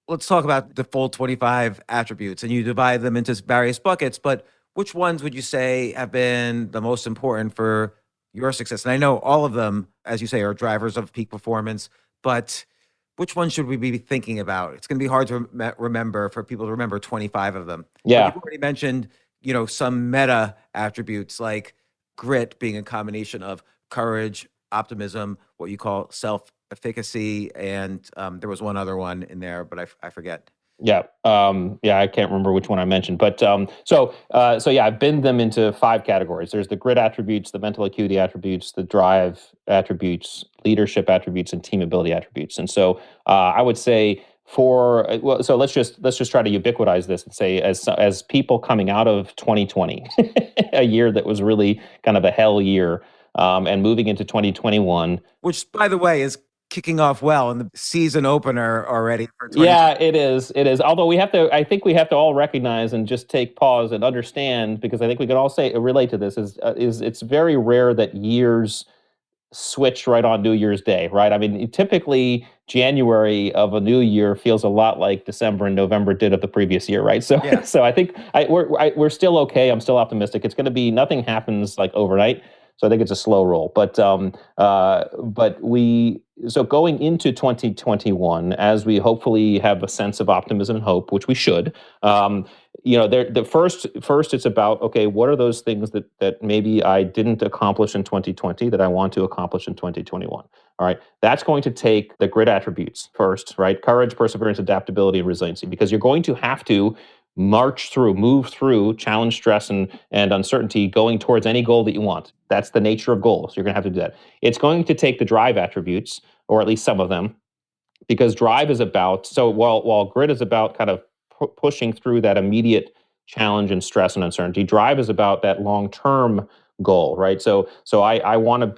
Let's talk about the full 25 attributes, and you divide them into various buckets, but which ones would you say have been the most important for your success? And I know all of them, as you say, are drivers of peak performance, but which ones should we be thinking about? It's going to be hard to remember, for people to remember 25 of them. But Yeah. you've already mentioned, some meta attributes like grit being a combination of courage, optimism, what you call self-efficacy, and there was one other one in there, but I forget. Yeah. Yeah, I can't remember which one I mentioned, but so yeah, I've binned them into 5 categories. There's the grit attributes, the mental acuity attributes, the drive attributes, leadership attributes, and team ability attributes. And so I would say so let's just try to ubiquitize this and say, as people coming out of 2020, a year that was really kind of a hell year, and moving into 2021. Which, by the way, is kicking off well in the season opener already for 2020. Yeah, it is. It is. Although I think we have to all recognize and just take pause and understand, because I think we can all relate to this, is it's very rare that years switch right on New Year's Day, right? I mean, typically January of a new year feels a lot like December and November did of the previous year, right? So, Yeah. so I think we're still okay. I'm still optimistic. It's going to be, nothing happens like overnight. So I think it's a slow roll. But going into 2021, as we hopefully have a sense of optimism and hope, which we should, first it's about, okay, what are those things that maybe I didn't accomplish in 2020 that I want to accomplish in 2021? All right, that's going to take the grit attributes first, right? Courage, perseverance, adaptability, and resiliency, because you're going to have to move through challenge, stress, and uncertainty, going towards any goal that you want. That's the nature of goals. You're going to have to do that. It's going to take the drive attributes, or at least some of them, because drive is about, so while grit is about kind of pushing through that immediate challenge and stress and uncertainty, drive is about that long-term goal, right? So I want to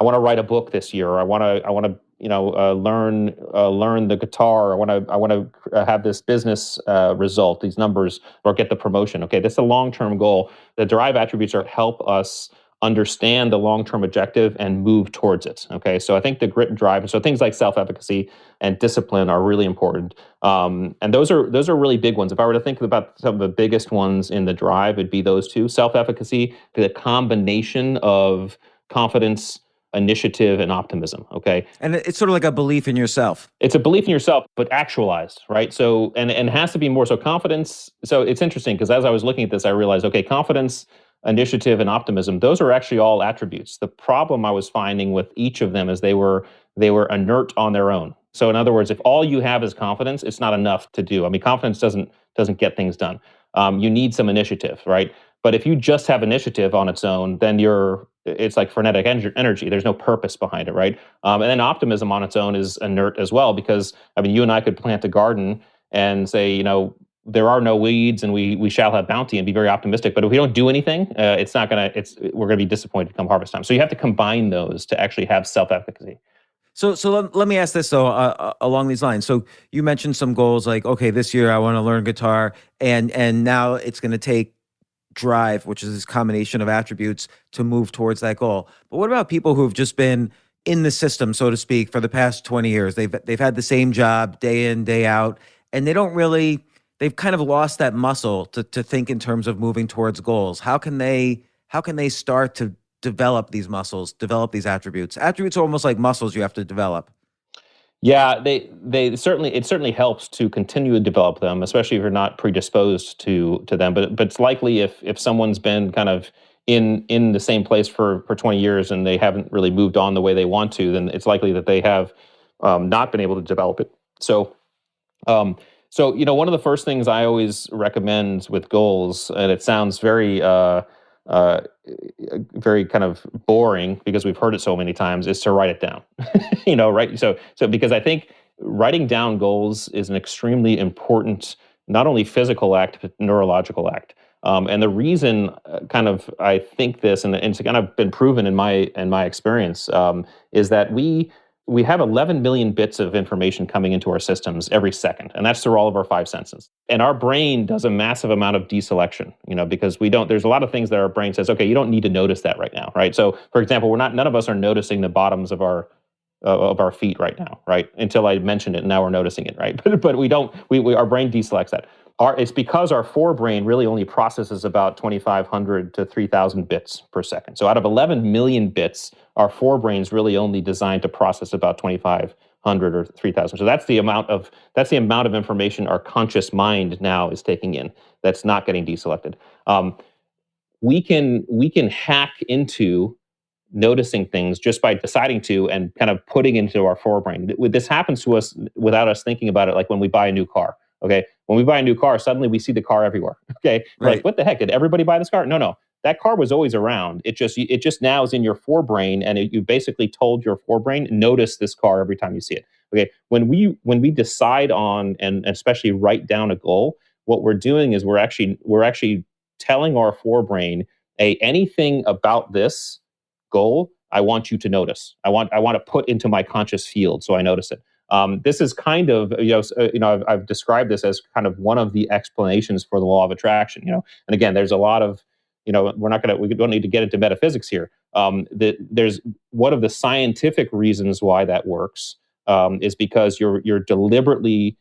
write a book this year, or I want to learn the guitar. I want to have this business result, these numbers, or get the promotion. Okay, that's a long-term goal. The drive attributes help us understand the long-term objective and move towards it. Okay, so I think the grit and drive, so things like self-efficacy and discipline are really important. And those are really big ones. If I were to think about some of the biggest ones in the drive, it'd be those two: self-efficacy, the combination of confidence, initiative, and optimism. Okay, And it's sort of like a belief in yourself. it's a belief in yourself, but actualized, right? So, and it has to be more so confidence. So it's interesting because as I was looking at this, I realized, okay, confidence, initiative, and optimism, those are actually all attributes. The problem I was finding with each of them is they were inert on their own. So in other words, if all you have is confidence, it's not enough to do. I mean, confidence doesn't get things done. You need some initiative, right? But if you just have initiative on its own, then it's like frenetic energy. There's no purpose behind it, right? And then optimism on its own is inert as well, because I mean, you and I could plant a garden and say, there are no weeds and we shall have bounty and be very optimistic. But if we don't do anything, we're gonna be disappointed come harvest time. So you have to combine those to actually have self-efficacy. So let me ask this though, along these lines. So you mentioned some goals like, okay, this year I want to learn guitar, and now it's going to take drive, which is this combination of attributes to move towards that goal. But what about people who've just been in the system, so to speak, for the past 20 years? They've had the same job day in, day out, and they've kind of lost that muscle to think in terms of moving towards goals. How can they start to develop these muscles, develop these attributes? Attributes are almost like muscles you have to develop. Yeah, it certainly helps to continue to develop them, especially if you're not predisposed to them. But it's likely if someone's been kind of in the same place for 20 years and they haven't really moved on the way they want to, then it's likely that they have not been able to develop it. So one of the first things I always recommend with goals, and it sounds uh, very kind of boring because we've heard it so many times, is to write it down. Right? So because I think writing down goals is an extremely important, not only physical act but neurological act. And the reason, kind of, I think this, and it's kind of been proven in my experience, is that we have 11 million bits of information coming into our systems every second, and that's through all of our five senses. And our brain does a massive amount of deselection, because there's a lot of things that our brain says, okay, you don't need to notice that right now, right? So, for example, none of us are noticing the bottoms of our feet right now, right? Until I mentioned it, and now we're noticing it, right? But we don't. Our brain deselects that. It's because our forebrain really only processes about 2,500 to 3,000 bits per second. So out of 11 million bits, our forebrain's really only designed to process about 2,500 or 3,000. So that's the amount of information our conscious mind now is taking in that's not getting deselected. We can hack into noticing things just by deciding to and kind of putting into our forebrain. This happens to us without us thinking about it, like when we buy a new car. Okay, when we buy a new car, suddenly we see the car everywhere. Okay, we're Right. like, what the heck? Did everybody buy this car? No. That car was always around. It just now is in your forebrain, and you basically told your forebrain, notice this car every time you see it. Okay, when we decide on and especially write down a goal, what we're doing is we're actually telling our forebrain, hey, anything about this goal, I want you to notice. I want to put into my conscious field so I notice it. This is kind of, I've described this as kind of one of the explanations for the law of attraction. And again, there's a lot of, we don't need to get into metaphysics here. There's one of the scientific reasons why that works is because you're deliberately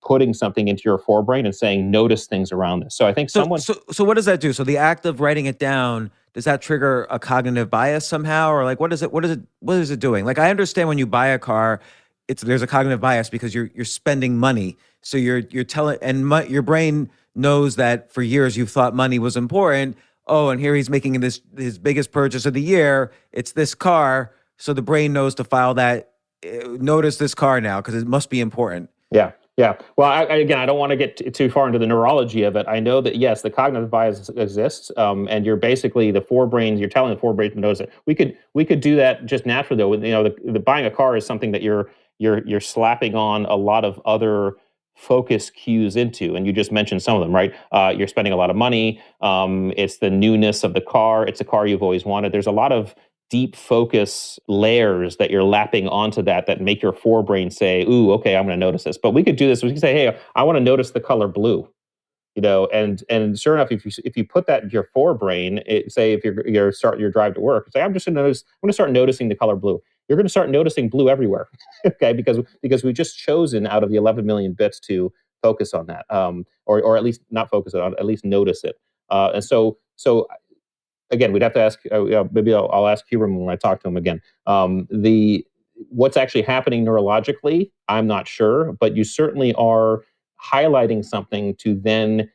putting something into your forebrain and saying, notice things around this. So I think So what does that do? So the act of writing it down, does that trigger a cognitive bias somehow, or like what is it doing? Like I understand when you buy a car, there's a cognitive bias because you're spending money. So you're telling, and your brain knows that for years you've thought money was important. Oh, and here he's making his biggest purchase of the year. It's this car, so the brain knows to file that. Notice this car now because it must be important. Yeah. Yeah. Well, again, I don't want to get too far into the neurology of it. I know that, yes, the cognitive bias exists, and you're basically you're telling the forebrain to notice it. We could do that just naturally, though. The buying a car is something that you're slapping on a lot of other focus cues into, and you just mentioned some of them, right? You're spending a lot of money. It's the newness of the car. It's a car you've always wanted. There's a lot of deep focus layers that you're lapping onto that make your forebrain say, ooh, okay, I'm going to notice this. But we could do this. We could say, hey, I want to notice the color blue. And sure enough, if you put that in your forebrain, say if you're start your drive to work, say I'm going to start noticing the color blue. You're going to start noticing blue everywhere, okay? Because we just chosen out of the 11 million bits to focus on that, or at least not focus on, at least notice it. And so again, we'd have to ask. Maybe I'll ask Huberman when I talk to him again. The What's actually happening neurologically, I'm not sure, but you certainly are highlighting something to then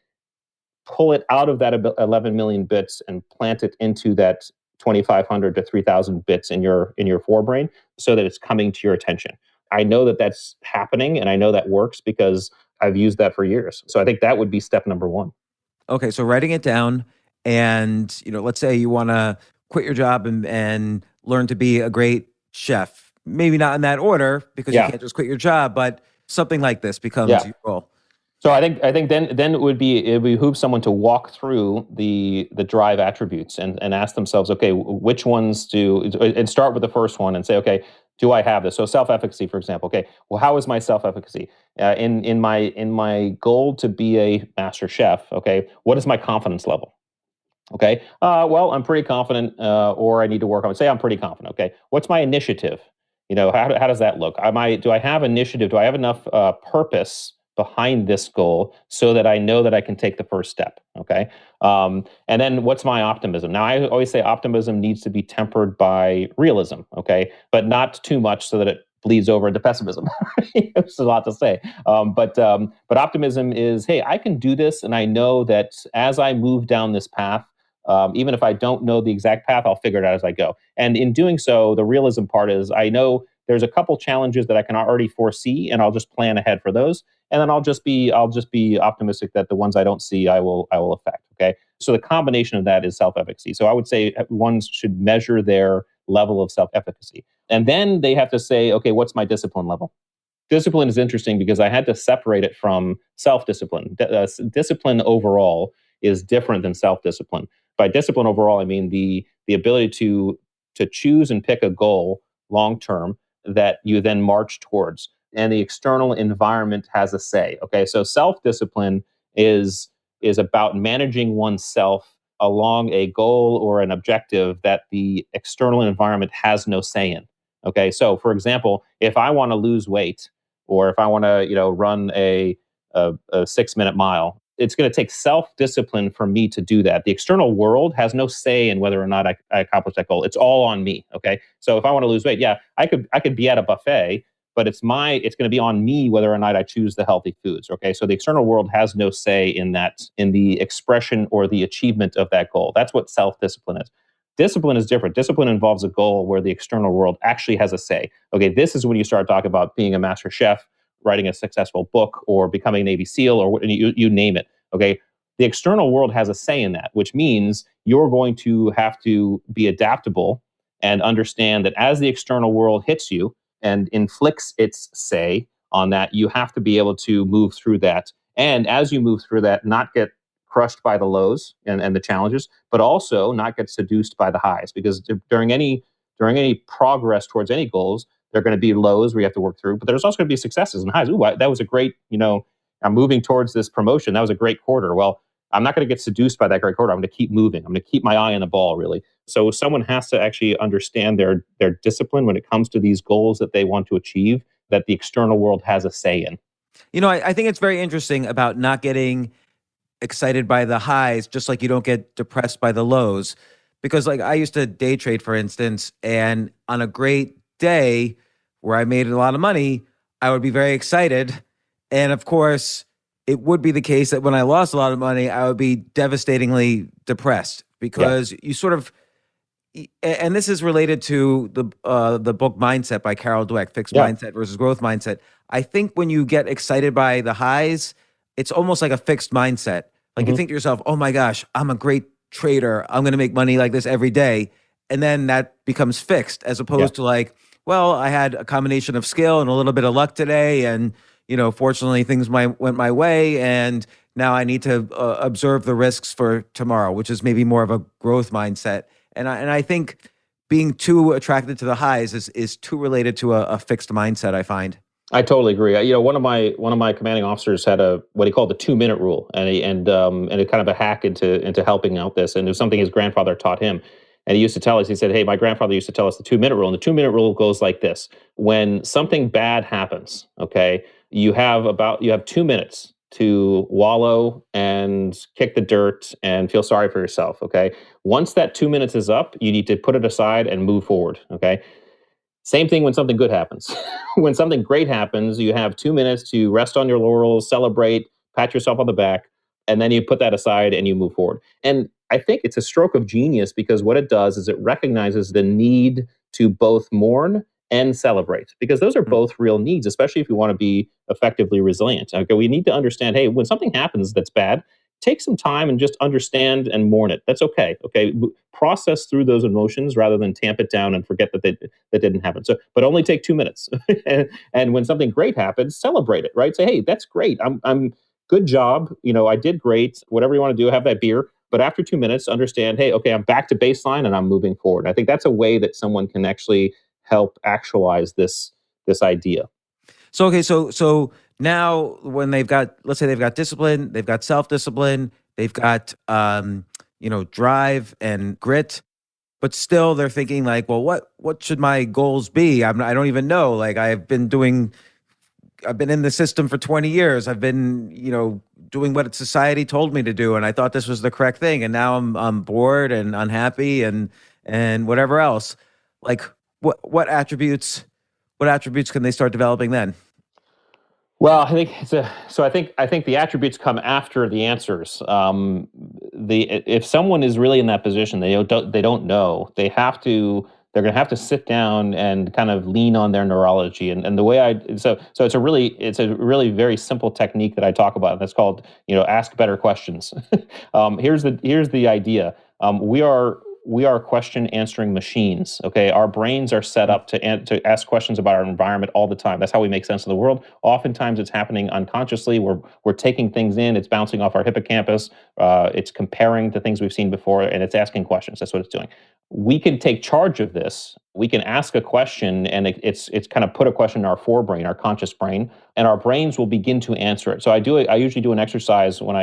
pull it out of that 11 million bits and plant it into that 2,500 to 3,000 bits in your forebrain, so that it's coming to your attention. I know that that's happening, and I know that works because I've used that for years. So I think that would be step number one. Okay, so writing it down, and let's say you want to quit your job and learn to be a great chef. Maybe not in that order, because you can't just quit your job, but something like this becomes your goal. So I think then it would behoove someone to walk through the drive attributes and ask themselves, okay, which ones and start with the first one and say, okay, do I have this? So self-efficacy, for example. Okay, well, how is my self-efficacy in my goal to be a master chef? Okay, what is my confidence level? Okay, well, I'm pretty confident, or I need to work on it. Say I'm pretty confident. Okay, what's my initiative? How does that look? Do I have initiative? Do I have enough purpose behind this goal so that I know that I can take the first step? Okay, and then what's my optimism? Now, I always say optimism needs to be tempered by realism. Okay, but not too much so that it bleeds over into pessimism. It's a lot to say, but optimism is, hey, I can do this, and I know that as I move down this path. Even if I don't know the exact path, I'll figure it out as I go. And in doing so, the realism part is I know there's a couple challenges that I can already foresee, and I'll just plan ahead for those. And then I'll just be optimistic that the ones I don't see, I will affect. Okay. So the combination of that is self-efficacy. So I would say one should measure their level of self-efficacy, and then they have to say, okay, what's my discipline level? Discipline is interesting because I had to separate it from self-discipline. Discipline overall is different than self-discipline. By discipline overall, I mean the ability to choose and pick a goal long term that you then march towards, and the external environment has a say. Okay, so self-discipline is about managing oneself along a goal or an objective that the external environment has no say in. Okay, so for example, if I want to lose weight, or if I want to run a 6-minute mile, it's going to take self-discipline for me to do that. The external world has no say in whether or not I accomplish that goal. It's all on me. Okay. So if I want to lose weight, I could be at a buffet, but it's going to be on me whether or not I choose the healthy foods. Okay. So the external world has no say in the expression or the achievement of that goal. That's what self-discipline is. Discipline is different. Discipline involves a goal where the external world actually has a say. Okay. This is when you start talking about being a master chef, writing a successful book, or becoming a Navy SEAL, or you name it. Okay. The external world has a say in that, which means you're going to have to be adaptable and understand that as the external world hits you and inflicts its say on that, you have to be able to move through that. And as you move through that, not get crushed by the lows and the challenges, but also not get seduced by the highs, because during any progress towards any goals, there are going to be lows where you have to work through, but there's also going to be successes and highs. Ooh, that was a great, I'm moving towards this promotion. That was a great quarter. Well, I'm not going to get seduced by that great quarter. I'm going to keep moving. I'm going to keep my eye on the ball, really. So someone has to actually understand their discipline when it comes to these goals that they want to achieve, that the external world has a say in. I think it's very interesting about not getting excited by the highs, just like you don't get depressed by the lows. Because like I used to day trade, for instance, and on a great day where I made a lot of money, I would be very excited. And of course, it would be the case that when I lost a lot of money, I would be devastatingly depressed, because you sort of, and this is related to the book Mindset by Carol Dweck, Fixed Mindset versus Growth Mindset. I think when you get excited by the highs, it's almost like a fixed mindset. Like you think to yourself, oh my gosh, I'm a great trader. I'm going to make money like this every day. And then that becomes fixed, as opposed to like, well, I had a combination of skill and a little bit of luck today. And, fortunately things went my way. And now I need to observe the risks for tomorrow, which is maybe more of a growth mindset. And I think being too attracted to the highs is too related to a fixed mindset, I find. I totally agree. One of my commanding officers had a what he called the 2 minute rule, and it kind of a hack into helping out this, and it was something his grandfather taught him. And he used to tell us, he said, "Hey, my grandfather used to tell us the 2 minute rule, and the 2 minute rule goes like this: when something bad happens, okay, you have 2 minutes to wallow and kick the dirt and feel sorry for yourself. Okay, once that 2 minutes is up, you need to put it aside and move forward. Okay." Same thing when something good happens. When something great happens, you have 2 minutes to rest on your laurels, celebrate, pat yourself on the back, and then you put that aside and you move forward. And I think it's a stroke of genius because what it does is it recognizes the need to both mourn and celebrate because those are both real needs, especially if you want to be effectively resilient. Okay, we need to understand, hey, when something happens that's bad, take some time and just understand and mourn it. That's okay. Okay, process through those emotions rather than tamp it down and forget that didn't happen. So, but only take 2 minutes. And when something great happens, celebrate it. Right? Say, hey, that's great. I'm good job. I did great. Whatever you want to do, have that beer. But after 2 minutes, understand, hey, okay, I'm back to baseline and I'm moving forward. I think that's a way that someone can actually help actualize this idea. So okay, so now when they've got, let's say they've got discipline, they've got self-discipline, they've got drive and grit, but still they're thinking like, well, what should my goals be? I don't even know. Like I've been in the system for 20 years. I've been, doing what society told me to do, and I thought this was the correct thing, and now I'm bored and unhappy and whatever else. Like what attributes can they start developing then? Well, I think I think the attributes come after the answers. If someone is really in that position, they don't know. They're going to have to sit down and kind of lean on their neurology. And the way it's a really very simple technique that I talk about. That's called ask better questions. Here's the idea. We are question answering machines. Okay, our brains are set up to ask questions about our environment all the time. That's how we make sense of the world. Oftentimes, it's happening unconsciously. We're taking things in. It's bouncing off our hippocampus. It's comparing to things we've seen before, and it's asking questions. That's what it's doing. We can take charge of this. We can ask a question, and it's kind of put a question in our forebrain, our conscious brain, and our brains will begin to answer it. So I usually do an exercise when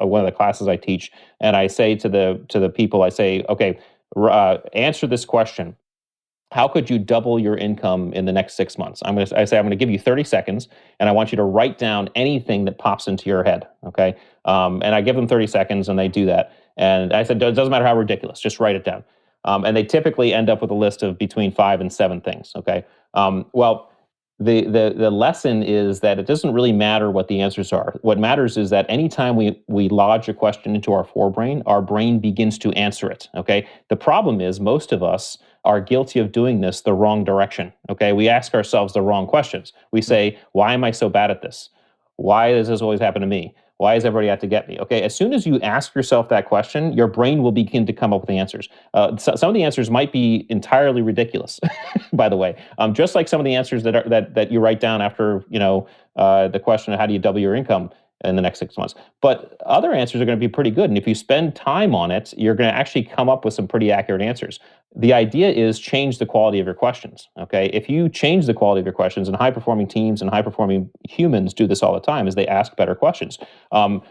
one of the classes I teach, and I say to the people, I say, okay, answer this question. How could you double your income in the next 6 months? I'm going to give you 30 seconds, and I want you to write down anything that pops into your head. Okay, and I give them 30 seconds, and they do that. And I said, it doesn't matter how ridiculous, just write it down. And they typically end up with a list of between 5 and 7 things. Okay, well, the lesson is that it doesn't really matter what the answers are. What matters is that anytime we lodge a question into our brain begins to answer it. Okay. The problem is most of us are guilty of doing this the wrong direction. Okay. We ask ourselves the wrong questions. We say, why am I so bad at this? Why does this always happen to me? Why does everybody have to get me? Okay, as soon as you ask yourself that question, your brain will begin to come up with the answers. Some of the answers might be entirely ridiculous, by the way. Just like some of the answers that you write down after the question of how do you double your income in the next 6 months. But other answers are going to be pretty good, and if you spend time on it, you're going to actually come up with some pretty accurate answers. The idea is change the quality of your questions. Okay, if you change the quality of your questions, and high performing teams and high performing humans do this all the time, is they ask better questions. Um,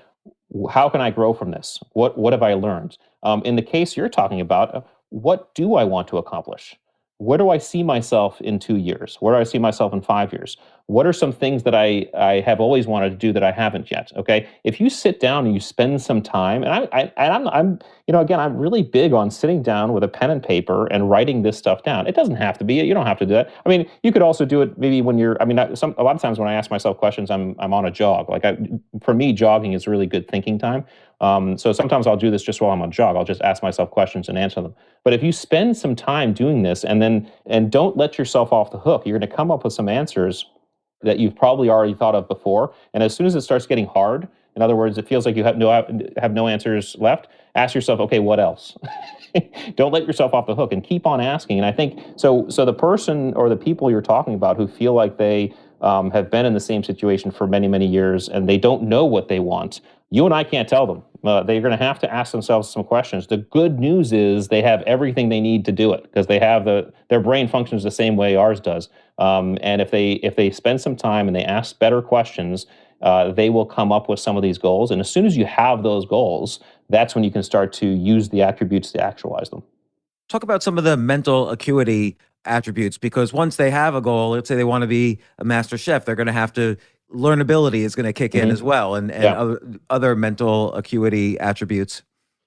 how can I grow from this? What have I learned? In the case you're talking about, what do I want to accomplish? Where do I see myself in 2 years? Where do I see myself in 5 years? What are some things that I have always wanted to do that I haven't yet? Okay, if you sit down and you spend some time, and again, I'm really big on sitting down with a pen and paper and writing this stuff down. It doesn't have to be. You don't have to do that. I mean, you could also do it maybe when you're. I mean, a lot of times when I ask myself questions, I'm on a jog. For me, jogging is really good thinking time. So sometimes I'll do this just while I'm on jog. I'll just ask myself questions and answer them. But if you spend some time doing this and don't let yourself off the hook, you're going to come up with some answers that you've probably already thought of before. And as soon as it starts getting hard, in other words, it feels like you have no answers left, ask yourself, okay, what else? Don't let yourself off the hook and keep on asking. And I think so the person or the people you're talking about who feel like they have been in the same situation for many, many years, and they don't know what they want. You and I can't tell them. They're going to have to ask themselves some questions. The good news is they have everything they need to do it because they have their brain functions the same way ours does. And if they spend some time and they ask better questions, they will come up with some of these goals. And as soon as you have those goals, that's when you can start to use the attributes to actualize them. Talk about some of the mental acuity attributes, because once they have a goal, let's say they want to be a master chef, they're going to have to learnability is going to kick in as well, and Yeah. other mental acuity attributes.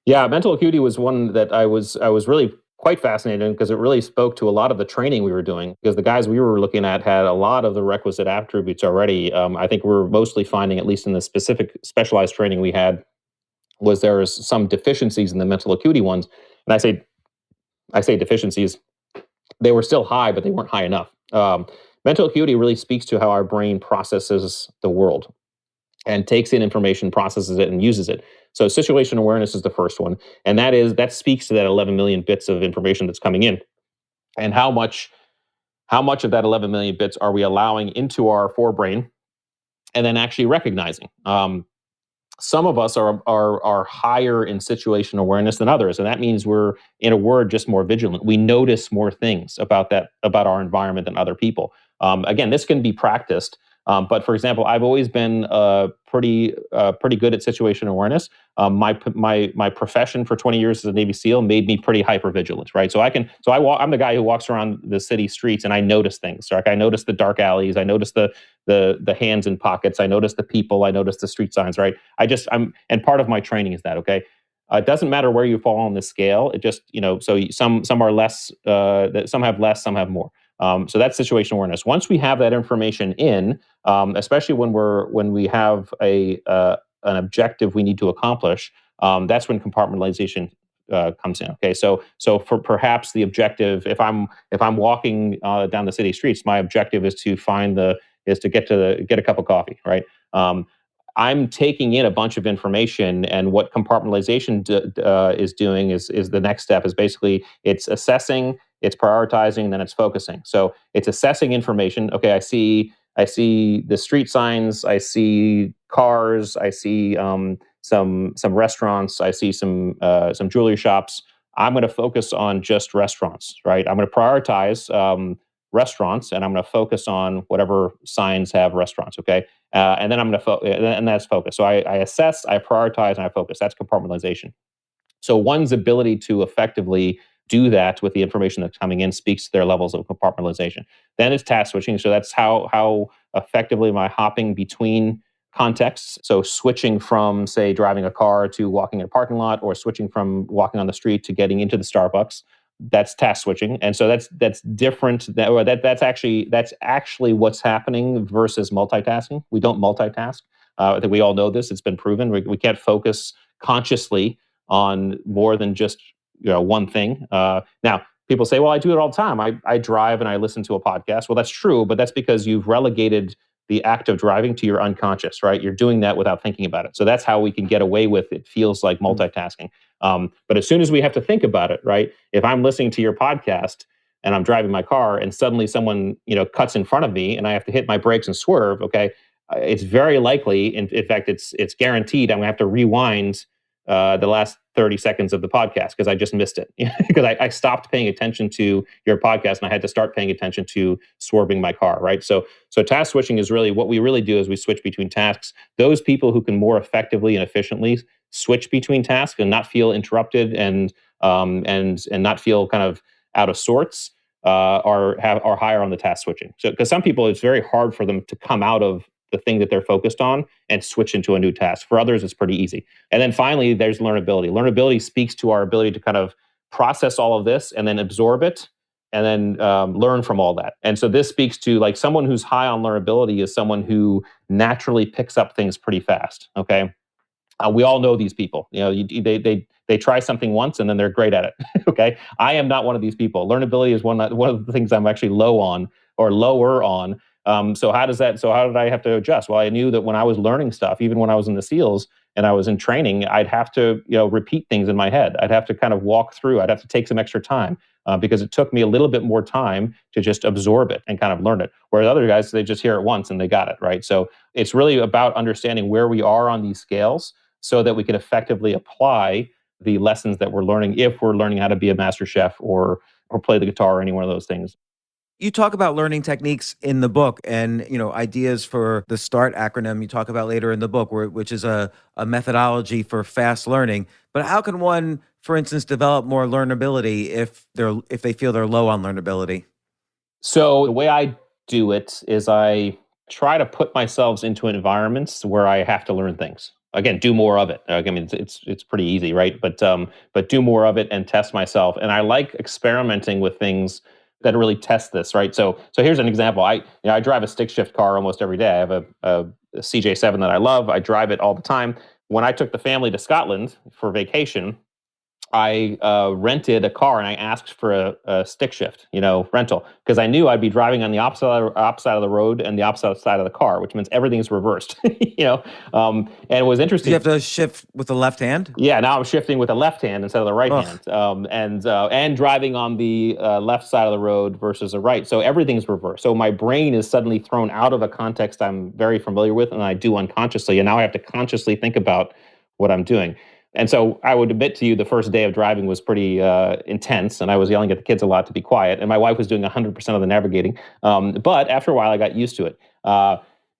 Yeah, mental acuity was one that I was really quite fascinated in because it really spoke to a lot of the training we were doing. Because the guys we were looking at had a lot of the requisite attributes already. I think we're mostly finding, at least in the specific specialized training we had, was there was some deficiencies in the mental acuity ones. And I say deficiencies. They were still high, but they weren't high enough. Mental acuity really speaks to how our brain processes the world and takes in information, processes it, and uses it. So situation awareness is the first one, and that speaks to that 11 million bits of information that's coming in, and how much of that 11 million bits are we allowing into our forebrain, and then actually recognizing. Some of us are higher in situation awareness than others, and that means we're, in a word, just more vigilant. We notice more things about our environment than other people. Again, this can be practiced, but for example, I've always been pretty good at situation awareness. My profession for 20 years as a Navy SEAL made me pretty hyper vigilant, right? I'm the guy who walks around the city streets and I notice things. Like I notice the dark alleys, I notice the hands in pockets, I notice the people, I notice the street signs, right? And part of my training is that, okay? It doesn't matter where you fall on the scale. It just, so some are less, some have less, some have more. So that's situation awareness. Once we have that information in, especially when we have an objective we need to accomplish, that's when compartmentalization comes in. Okay, so for perhaps the objective, if I'm walking down the city streets, my objective is to get a cup of coffee, right? I'm taking in a bunch of information, and what compartmentalization is doing is the next step is basically it's assessing, it's prioritizing, then it's focusing. So it's assessing information. Okay, I see the street signs, I see cars, I see some restaurants, I see some jewelry shops. I'm going to focus on just restaurants, right? I'm going to prioritize restaurants, and I'm going to focus on whatever signs have restaurants. Okay, and then I'm going to and that's focus. So I assess, I prioritize, and I focus. That's compartmentalization. So one's ability to effectively do that with the information that's coming in speaks to their levels of compartmentalization. Then it's task switching. So that's how effectively am I hopping between contexts. So switching from, say, driving a car to walking in a parking lot, or switching from walking on the street to getting into the Starbucks. That's task switching, and so that's different. That's actually what's happening versus multitasking. We don't multitask. I think we all know this. It's been proven. We can't focus consciously on more than just one thing. Now, people say, "Well, I do it all the time. I drive and I listen to a podcast." Well, that's true, but that's because you've relegated the act of driving to your unconscious, right? You're doing that without thinking about it. So that's how we can get away with it. Feels like multitasking. But as soon as we have to think about it, right? If I'm listening to your podcast and I'm driving my car and suddenly someone, cuts in front of me and I have to hit my brakes and swerve, okay, it's very likely, in fact, it's guaranteed I'm going to have to rewind the last 30 seconds of the podcast because I just missed it. Because I stopped paying attention to your podcast and I had to start paying attention to swerving my car, right? So task switching is really what we really do is we switch between tasks. Those people who can more effectively and efficiently switch between tasks and not feel interrupted and not feel kind of out of sorts are higher on the task switching. So because some people, it's very hard for them to come out of the thing that they're focused on and switch into a new task. For others, it's pretty easy. And then finally, there's learnability. Learnability speaks to our ability to kind of process all of this and then absorb it and then learn from all that. And so this speaks to, like, someone who's high on learnability is someone who naturally picks up things pretty fast. Okay. We all know these people. They try something once and then they're great at it. Okay. I am not one of these people. Learnability is one of the things I'm actually low on or lower on. So how did I have to adjust? Well, I knew that when I was learning stuff, even when I was in the SEALs, and I was in training, I'd have to, repeat things in my head. I'd have to kind of walk through. I'd have to take some extra time because it took me a little bit more time to just absorb it and kind of learn it. Whereas other guys, they just hear it once and they got it, right? So it's really about understanding where we are on these scales so that we can effectively apply the lessons that we're learning if we're learning how to be a master chef or play the guitar or any one of those things. You talk about learning techniques in the book and, ideas for the START acronym you talk about later in the book, which is a methodology for fast learning. But how can one, for instance, develop more learnability if they feel they're low on learnability? So the way I do it is I try to put myself into environments where I have to learn things. Again, do more of it. I mean, it's pretty easy, right? But do more of it and test myself. And I like experimenting with things that really test this, right? So here's an example. I drive a stick shift car almost every day. I have a CJ7 that I love. I drive it all the time. When I took the family to Scotland for vacation, I rented a car and I asked for a stick shift, rental, because I knew I'd be driving on the opposite side of the road and the opposite side of the car, which means everything's reversed, and it was Do interesting. you have to shift with the left hand? Yeah, now I'm shifting with the left hand instead of the right Ugh. hand, and driving on the left side of the road versus the right. So everything's reversed. So my brain is suddenly thrown out of a context I'm very familiar with, and I do unconsciously, and now I have to consciously think about what I'm doing. And so I would admit to you, the first day of driving was pretty intense, and I was yelling at the kids a lot to be quiet. And my wife was doing 100% of the navigating. But after a while, I got used to it.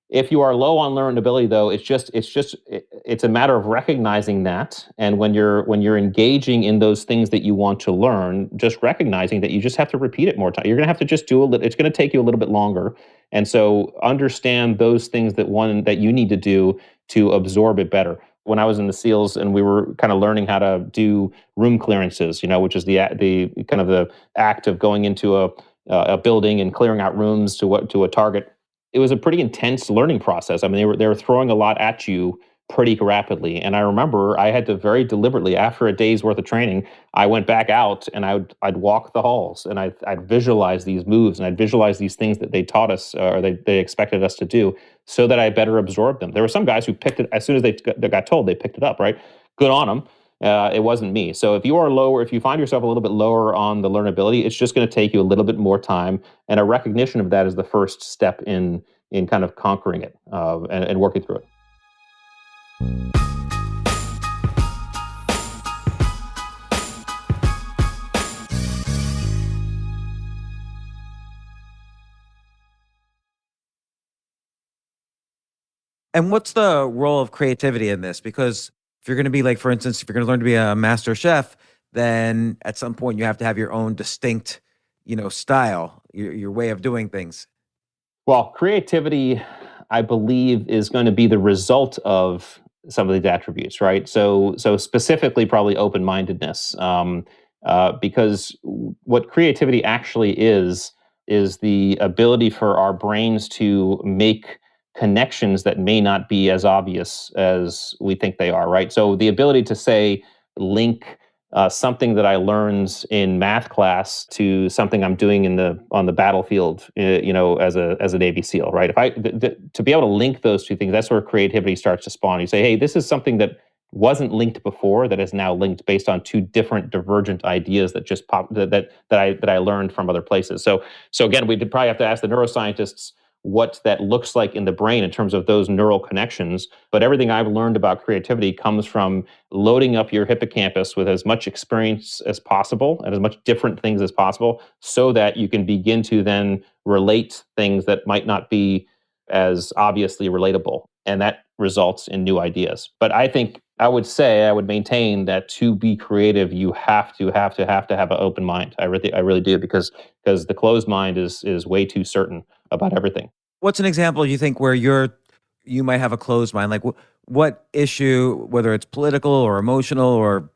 If you are low on learnability, though, it's a matter of recognizing that, and when you're engaging in those things that you want to learn, just recognizing that you just have to repeat it more time. You're going to have to just do a little. It's going to take you a little bit longer, and so understand those things that you need to do to absorb it better. When I was in the SEALs and we were kind of learning how to do room clearances, which is the kind of the act of going into a building and clearing out rooms to a target. It was a pretty intense learning process. I mean, they were throwing a lot at you pretty rapidly. And I remember I had to very deliberately, after a day's worth of training, I went back out and I'd walk the halls and I'd visualize these moves and I'd visualize these things that they taught us or they expected us to do so that I better absorb them. There were some guys who picked it as soon as they got told, they picked it up, right? Good on them. It wasn't me. So if you are lower, if you find yourself a little bit lower on the learnability, it's just going to take you a little bit more time. And a recognition of that is the first step in kind of conquering it and working through it. And what's the role of creativity in this? Because if you're going to be like, for instance, if you're going to learn to be a master chef, then at some point you have to have your own distinct, style, your way of doing things. Well, creativity, I believe, is going to be the result of some of these attributes, right? So specifically, probably open-mindedness, because what creativity actually is the ability for our brains to make connections that may not be as obvious as we think they are, right? So the ability to say link something that I learned in math class to something I'm doing on the battlefield, as a Navy SEAL, right? If to be able to link those two things, that's where creativity starts to spawn. You say, hey, this is something that wasn't linked before that is now linked based on two different divergent ideas that just pop that I learned from other places. So again, we'd probably have to ask the neuroscientists what that looks like in the brain in terms of those neural connections. But everything I've learned about creativity comes from loading up your hippocampus with as much experience as possible and as much different things as possible so that you can begin to then relate things that might not be as obviously relatable. And that results in new ideas. But I would maintain that to be creative, you have to have an open mind. I really do because the closed mind is way too certain about everything. What's an example you think where you might have a closed mind? Like what issue, whether it's political or emotional or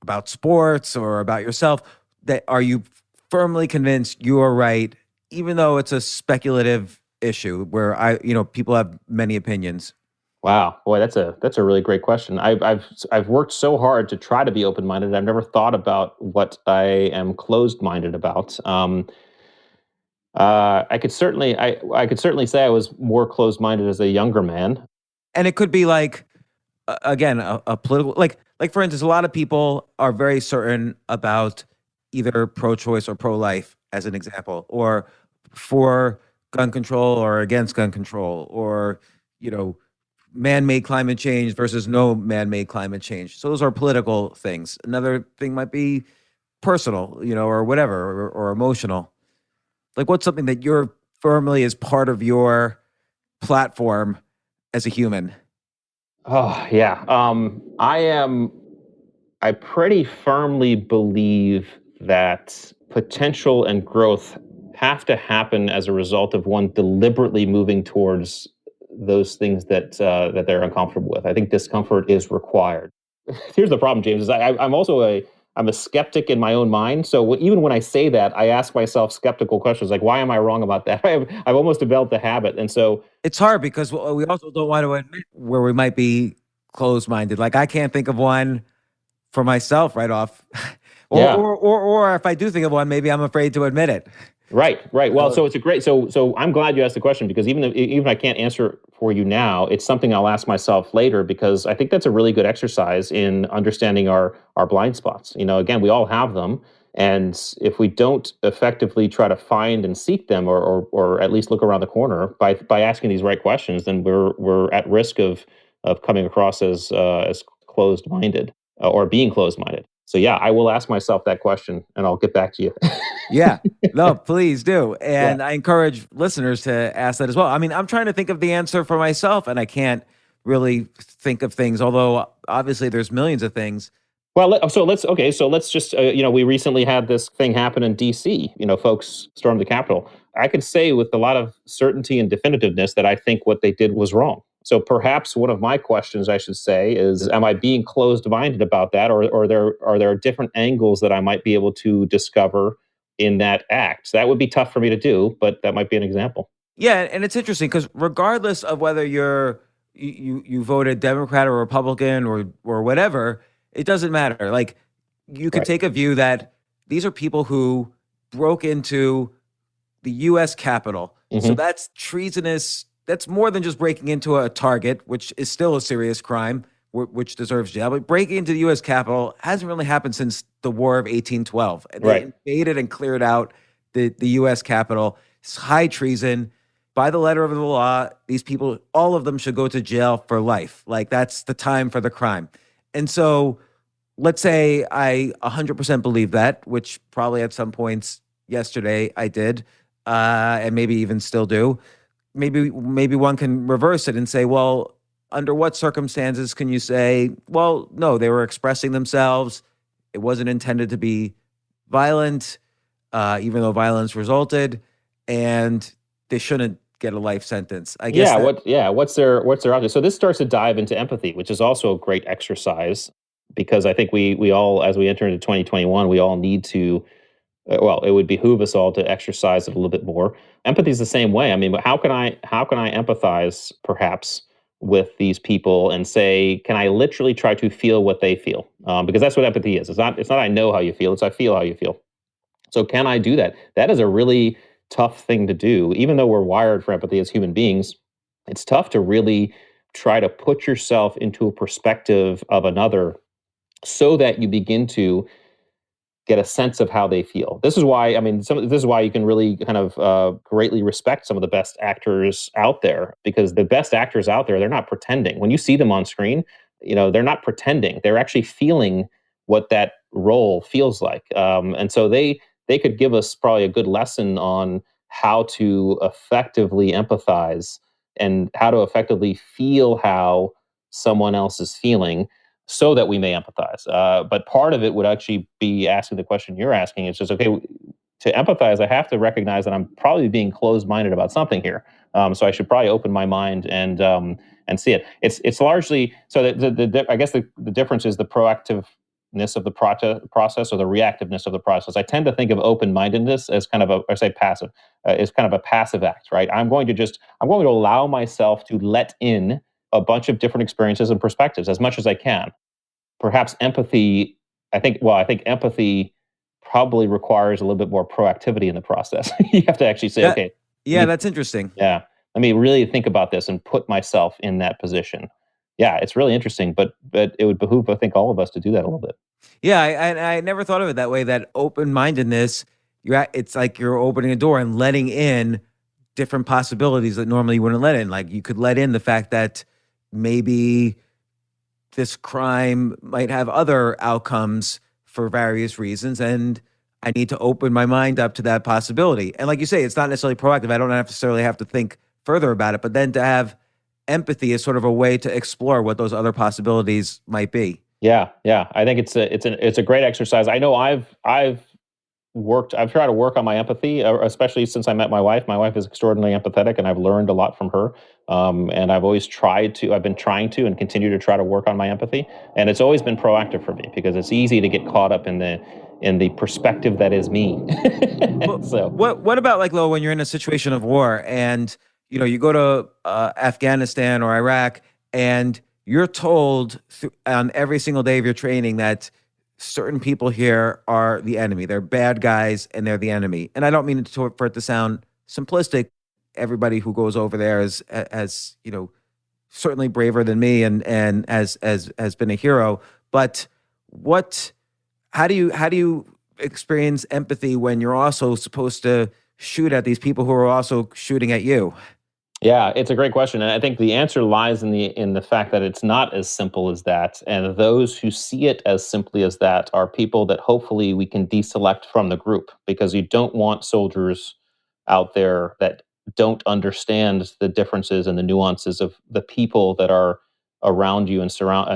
about sports or about yourself, that are you firmly convinced you are right, even though it's a speculative issue where people have many opinions? Wow, boy, that's a really great question. I've worked so hard to try to be open minded. I've never thought about what I am closed minded about. I could certainly say I was more closed minded as a younger man. And it could be like again, a political, like for instance, a lot of people are very certain about either pro-choice or pro-life, as an example, or for gun control or against gun control, or you know, man-made climate change versus no man-made climate change. So those are political things. Another thing might be personal, or whatever, or emotional. Like, what's something that you're firmly as part of your platform as a human? Oh, yeah. I pretty firmly believe that potential and growth have to happen as a result of one deliberately moving towards those things that they're uncomfortable with. I think discomfort is required. Here's the problem, James. Is I'm a skeptic in my own mind. So even when I say that, I ask myself skeptical questions like, why am I wrong about that? I've almost developed a habit, and so It's hard because we also don't want to admit where we might be closed-minded. Like, I can't think of one for myself right off. or, yeah. or if I do think of one, maybe I'm afraid to admit it. Right, right. Well, So so it's a great. So I'm glad you asked the question, because even if I can't answer it for you now, it's something I'll ask myself later, because I think that's a really good exercise in understanding our blind spots. Again, we all have them, and if we don't effectively try to find and seek them, or at least look around the corner by asking these right questions, then we're at risk of coming across as closed minded, or being closed minded. So yeah, I will ask myself that question, and I'll get back to you. yeah, no, please do. Yeah. And I encourage listeners to ask that as well. I mean, I'm trying to think of the answer for myself, and I can't really think of things, although obviously there's millions of things. Well, let's just, we recently had this thing happen in DC. Folks stormed the Capitol. I could say with a lot of certainty and definitiveness that I think what they did was wrong. So perhaps one of my questions, I should say, is, am I being closed-minded about that, or are there different angles that I might be able to discover in that act? So that would be tough for me to do, but that might be an example. Yeah, and it's interesting because regardless of whether you voted Democrat or Republican or whatever, it doesn't matter. Like, you could Right. take a view that these are people who broke into the U.S. Capitol. So Hmm. that's treasonous. That's more than just breaking into a Target, which is still a serious crime, which deserves jail. But breaking into the U.S. Capitol hasn't really happened since the War of 1812. They Right. invaded and cleared out the U.S. Capitol. It's high treason. By the letter of the law, these people, all of them should go to jail for life. Like, that's the time for the crime. And so let's say I 100% believe that, which probably at some points yesterday I did, and maybe even still do. Maybe one can reverse it and say, well, under what circumstances can you say, well, no, they were expressing themselves. It wasn't intended to be violent, even though violence resulted, and they shouldn't get a life sentence. I guess Yeah, that, what's their object? So this starts to dive into empathy, which is also a great exercise, because I think we all, as we enter into 2021, we all need to, well, it would behoove us all to exercise it a little bit more. Empathy is the same way. I mean, but how can I empathize perhaps with these people and say, can I literally try to feel what they feel? Because that's what empathy is. It's not I know how you feel. It's I feel how you feel. So can I do that? That is a really tough thing to do. Even though we're wired for empathy as human beings, it's tough to really try to put yourself into a perspective of another, so that you begin to get a sense of how they feel. This is why, I mean, this is why you can really kind of greatly respect some of the best actors out there, because the best actors out there, they're not pretending. When you see them on screen, they're not pretending. They're actually feeling what that role feels like, and so they could give us probably a good lesson on how to effectively empathize and how to effectively feel how someone else is feeling, so that we may empathize. But part of it would actually be asking the question you're asking. It's just, okay, to empathize, I have to recognize that I'm probably being closed-minded about something here. So I should probably open my mind and see it. It's largely so that I guess the difference is the proactiveness of the process, or the reactiveness of the process. I tend to think of open-mindedness as kind of I say passive, is kind of a passive act, right? I'm going to allow myself to let in a bunch of different experiences and perspectives as much as I can. Perhaps empathy, I think empathy probably requires a little bit more proactivity in the process. You have to actually say, that, okay, let yeah, me, that's interesting. yeah, let me really think about this and put myself in that position. yeah, it's really interesting, but it would behoove, I think, all of us to do that a little bit. Yeah, I never thought of it that way. That open mindedness, it's like you're opening a door and letting in different possibilities that normally you wouldn't let in. Like you could let in the fact that maybe this crime might have other outcomes for various reasons, and I need to open my mind up to that possibility. And like you say, it's not necessarily proactive. I don't necessarily have to think further about it, but then to have empathy is sort of a way to explore what those other possibilities might be. Yeah, yeah. I think it's a great exercise. I know I've tried to work on my empathy, especially since I met my wife. My wife is extraordinarily empathetic, and I've learned a lot from her. And I've been trying to and continue to try to work on my empathy. And it's always been proactive for me because it's easy to get caught up in the perspective that is me. Well, So, what about like Lo, when you're in a situation of war and you go to Afghanistan or Iraq and you're told on every single day of your training that certain people here are the enemy. They're bad guys and they're the enemy. And I don't mean for it to sound simplistic. Everybody who goes over there is as certainly braver than me and has been a hero. But what how do you experience empathy when you're also supposed to shoot at these people who are also shooting at you? yeah, it's a great question, and I think the answer lies in the fact that it's not as simple as that. And those who see it as simply as that are people that hopefully we can deselect from the group, because you don't want soldiers out there that don't understand the differences and the nuances of the people that are around you and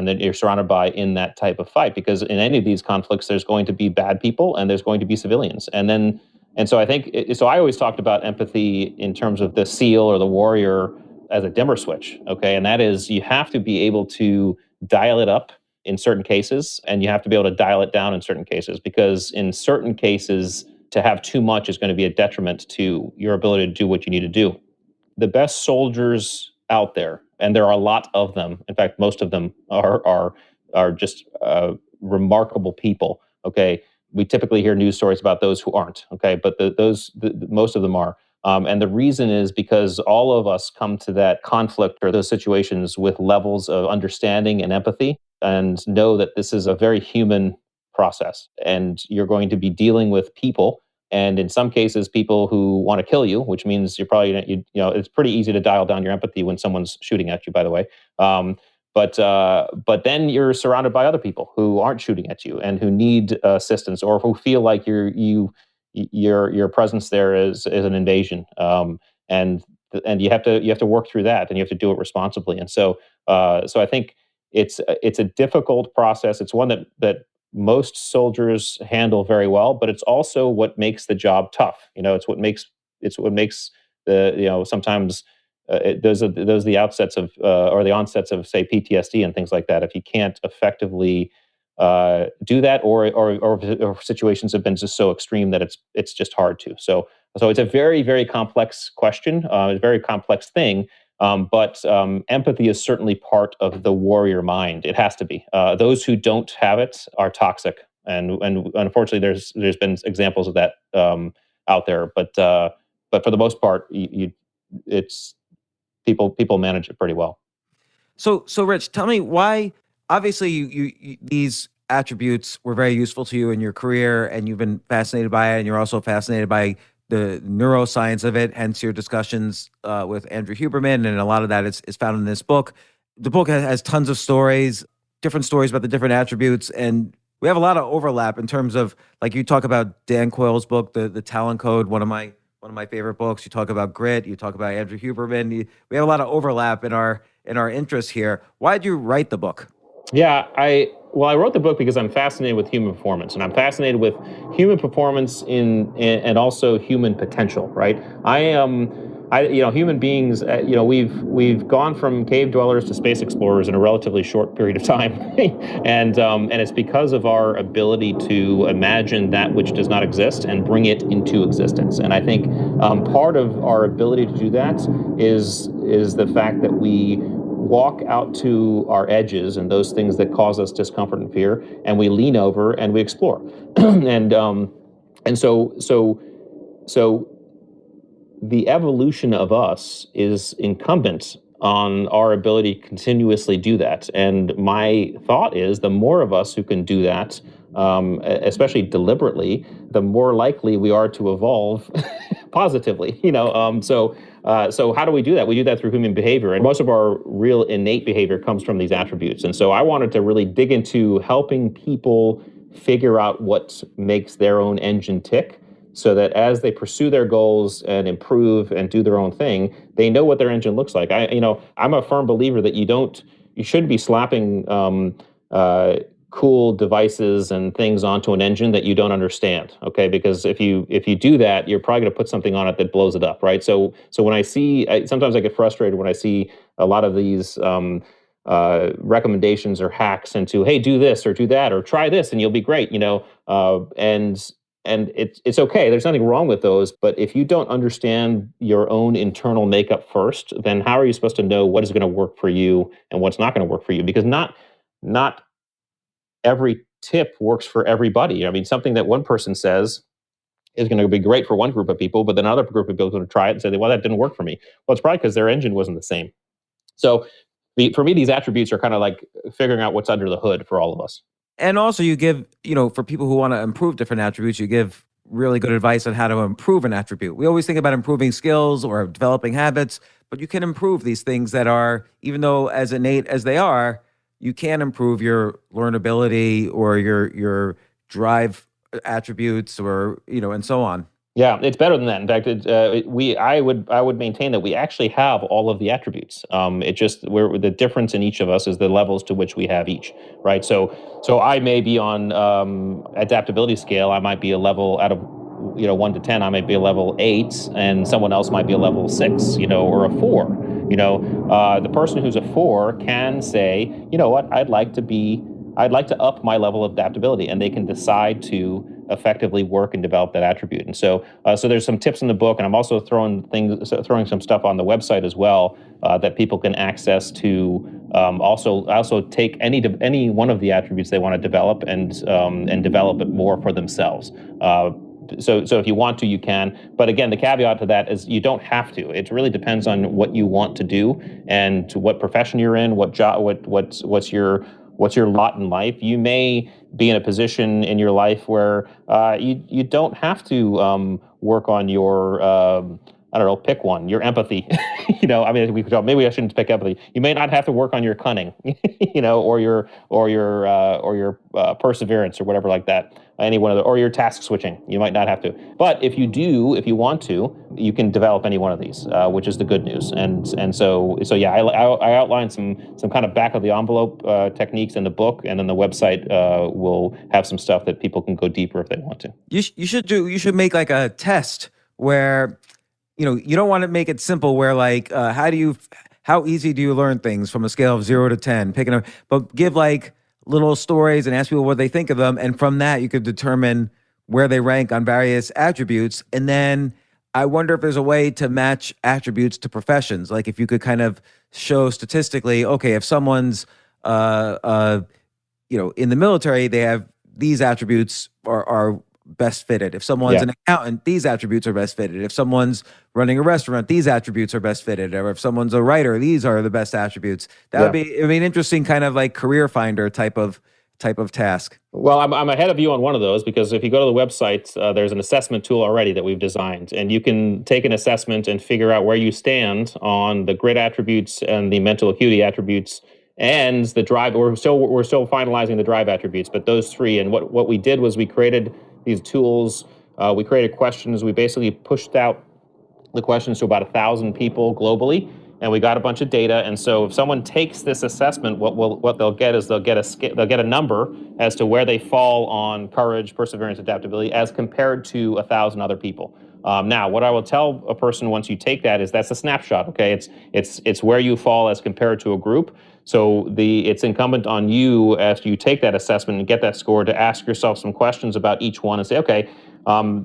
that you're surrounded by in that type of fight. Because in any of these conflicts, there's going to be bad people and there's going to be civilians, and so I think so. I always talked about empathy in terms of the SEAL or the warrior as a dimmer switch. Okay, and that is you have to be able to dial it up in certain cases, and you have to be able to dial it down in certain cases, because in certain cases, to have too much is going to be a detriment to your ability to do what you need to do. The best soldiers out there, and there are a lot of them. In fact, most of them are just remarkable people. Okay, we typically hear news stories about those who aren't. Okay, but most of them are. And the reason is because all of us come to that conflict or those situations with levels of understanding and empathy, and know that this is a very human process, and you're going to be dealing with people, and in some cases people who want to kill you, which means you're probably it's pretty easy to dial down your empathy when someone's shooting at you, by the way. But then you're surrounded by other people who aren't shooting at you and who need assistance, or who feel like your presence there is an invasion. And you have to work through that, and you have to do it responsibly. And so I think it's a difficult process. It's one that most soldiers handle very well, but it's also what makes the job tough. It's what makes sometimes those are the outsets of or the onsets of, say, PTSD and things like that. If you can't effectively do that, or situations have been just so extreme that it's just hard to. So it's a very, very complex question, a very complex thing. But empathy is certainly part of the warrior mind. It has to be. Those who don't have it are toxic, and unfortunately, there's been examples of that out there. But for the most part, it's people manage it pretty well. So Rich, tell me why. Obviously, these attributes were very useful to you in your career, and you've been fascinated by it, and you're also fascinated by the neuroscience of it. Hence, your discussions with Andrew Huberman, and a lot of that is found in this book. The book has tons of stories, different stories about the different attributes, and we have a lot of overlap in terms of, like, you talk about Dan Coyle's book, the Talent Code, one of my favorite books. You talk about grit. You talk about Andrew Huberman. We have a lot of overlap in our interests here. Why did you write the book? Yeah, I wrote the book because I'm fascinated with human performance, and I'm fascinated with human performance and also human potential. Right? Human beings. We've gone from cave dwellers to space explorers in a relatively short period of time, and it's because of our ability to imagine that which does not exist and bring it into existence. And I think part of our ability to do that is the fact that we walk out to our edges and those things that cause us discomfort and fear, and we lean over and we explore. And so the evolution of us is incumbent on our ability to continuously do that. And my thought is the more of us who can do that, especially deliberately, the more likely we are to evolve positively. So how do we do that? We do that through human behavior, and most of our real innate behavior comes from these attributes. And so I wanted to really dig into helping people figure out what makes their own engine tick, so that as they pursue their goals and improve and do their own thing, they know what their engine looks like. I'm a firm believer that you shouldn't be slapping cool devices and things onto an engine that you don't understand. Okay, because if you do that, you're probably going to put something on it that blows it up, right? So when sometimes I get frustrated when I see a lot of these recommendations or hacks into, hey, do this or do that or try this and you'll be great, and it's okay. There's nothing wrong with those, but if you don't understand your own internal makeup first, then how are you supposed to know what is going to work for you and what's not going to work for you? Because not every tip works for everybody. I mean, something that one person says is going to be great for one group of people, but then another group of people are going to try it and say, well, that didn't work for me. Well, it's probably because their engine wasn't the same. So for me, these attributes are kind of like figuring out what's under the hood for all of us. And also you give, for people who want to improve different attributes, you give really good advice on how to improve an attribute. We always think about improving skills or developing habits, but you can improve these things that are, even though as innate as they are, you can improve your learnability or your drive attributes or, and so on. Yeah, it's better than that. In fact, I would maintain that we actually have all of the attributes. It just the difference in each of us is the levels to which we have each, right? So I may be on adaptability scale. I might be a level out of 1 to 10. I might be a level 8, and someone else might be a level 6, or a 4. The person who's a 4 can say, you know what, I'd like to up my level of adaptability, and they can decide to effectively work and develop that attribute. And so there's some tips in the book, and I'm also throwing some stuff on the website as well that people can access to also take any one of the attributes they want to develop and develop it more for themselves. So if you want to, you can. But again, the caveat to that is you don't have to. It really depends on what you want to do and what profession you're in, what job, what's your lot in life. You may be in a position in your life where you don't have to work on your I don't know, pick one, your empathy. Maybe I shouldn't pick empathy. You may not have to work on your cunning, or your perseverance or whatever like that. Any one of the, or your task switching. You might not have to. But if you want to, you can develop any one of these, which is the good news. And so yeah, I outlined some kind of back of the envelope techniques in the book, and then the website will have some stuff that people can go deeper if they want to. You should make like a test where, you don't want to make it simple where like, how easy do you learn things from a scale of 0 to 10, but give like little stories and ask people what they think of them. And from that, you could determine where they rank on various attributes. And then I wonder if there's a way to match attributes to professions. Like if you could kind of show statistically, okay, if someone's, in the military, they have these attributes are best fitted. If someone's an accountant, these attributes are best fitted. If someone's running a restaurant, these attributes are best fitted. Or if someone's a writer, these are the best attributes. That would be, an interesting kind of like career finder type of task. Well, I'm ahead of you on one of those, because if you go to the website, there's an assessment tool already that we've designed, and you can take an assessment and figure out where you stand on the grit attributes and the mental acuity attributes and the drive. We're still finalizing the drive attributes, but those three. And what we did was we created these tools. We created questions. We basically pushed out the questions to about 1,000 people globally, and we got a bunch of data. And so if someone takes this assessment, what they'll get is they'll get a number as to where they fall on courage, perseverance, adaptability, as compared to 1,000 other people. Now, what I will tell a person once you take that is that's a snapshot. Okay, it's where you fall as compared to a group. So it's incumbent on you, after you take that assessment and get that score, to ask yourself some questions about each one and say, okay,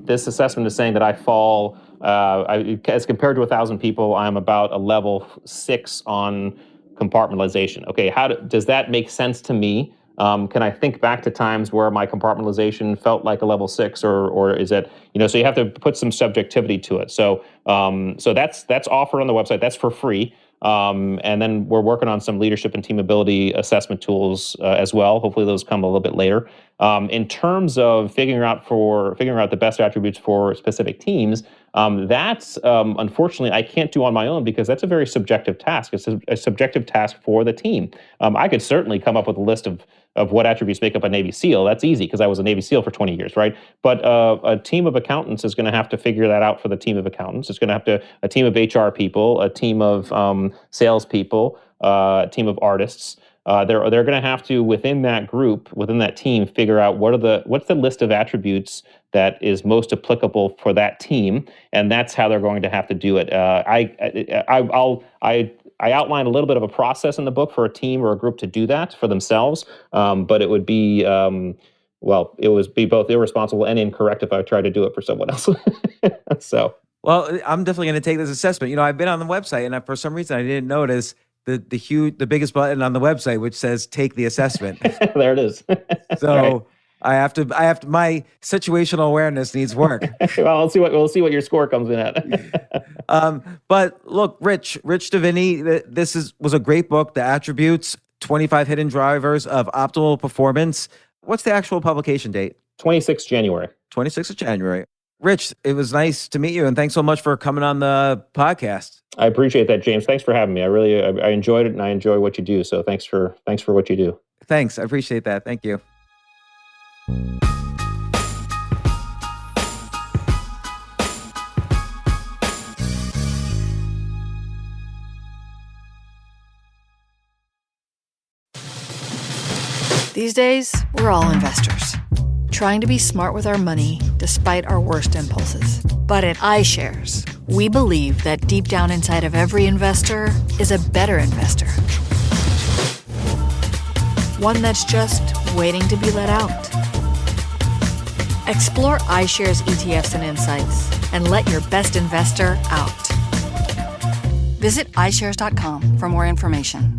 this assessment is saying that I fall, as compared to 1,000 people, I'm about a level 6 on compartmentalization. Okay, does that make sense to me? Can I think back to times where my compartmentalization felt like a level 6, or is it, so you have to put some subjectivity to it. So that's offered on the website. That's for free. And then we're working on some leadership and team ability assessment tools as well. Hopefully those come a little bit later. In terms of figuring out the best attributes for specific teams, that's unfortunately I can't do on my own because that's a very subjective task. It's a subjective task for the team. I could certainly come up with a list of what attributes make up a Navy SEAL. That's easy because I was a Navy SEAL for 20 years, right? But a team of accountants is going to have to figure that out for the team of accountants. It's going to have to a team of HR people, a team of salespeople, a team of artists. They're going to have to within that group, within that team, figure out what's the list of attributes that is most applicable for that team, and that's how they're going to have to do it. I outline a little bit of a process in the book for a team or a group to do that for themselves, but it would be it would be both irresponsible and incorrect if I tried to do it for someone else. So, Well, I'm definitely going to take this assessment. I've been on the website, and for some reason I didn't notice the biggest button on the website, which says "Take the assessment." there it is. So. Right. I have to. My situational awareness needs work. Well, we'll see what your score comes in at. But look, Rich Diviney, this was a great book. The Attributes: 25 Hidden Drivers of Optimal Performance. What's the actual publication date? 26th January. 26th of January. Rich, it was nice to meet you, and thanks so much for coming on the podcast. I appreciate that, James. Thanks for having me. I enjoyed it, and I enjoy what you do. So thanks for what you do. Thanks, I appreciate that. Thank you. These days, we're all investors, trying to be smart with our money despite our worst impulses. But at iShares, we believe that deep down inside of every investor is a better investor. One that's just waiting to be let out. Explore iShares ETFs and insights and let your best investor out. Visit iShares.com for more information.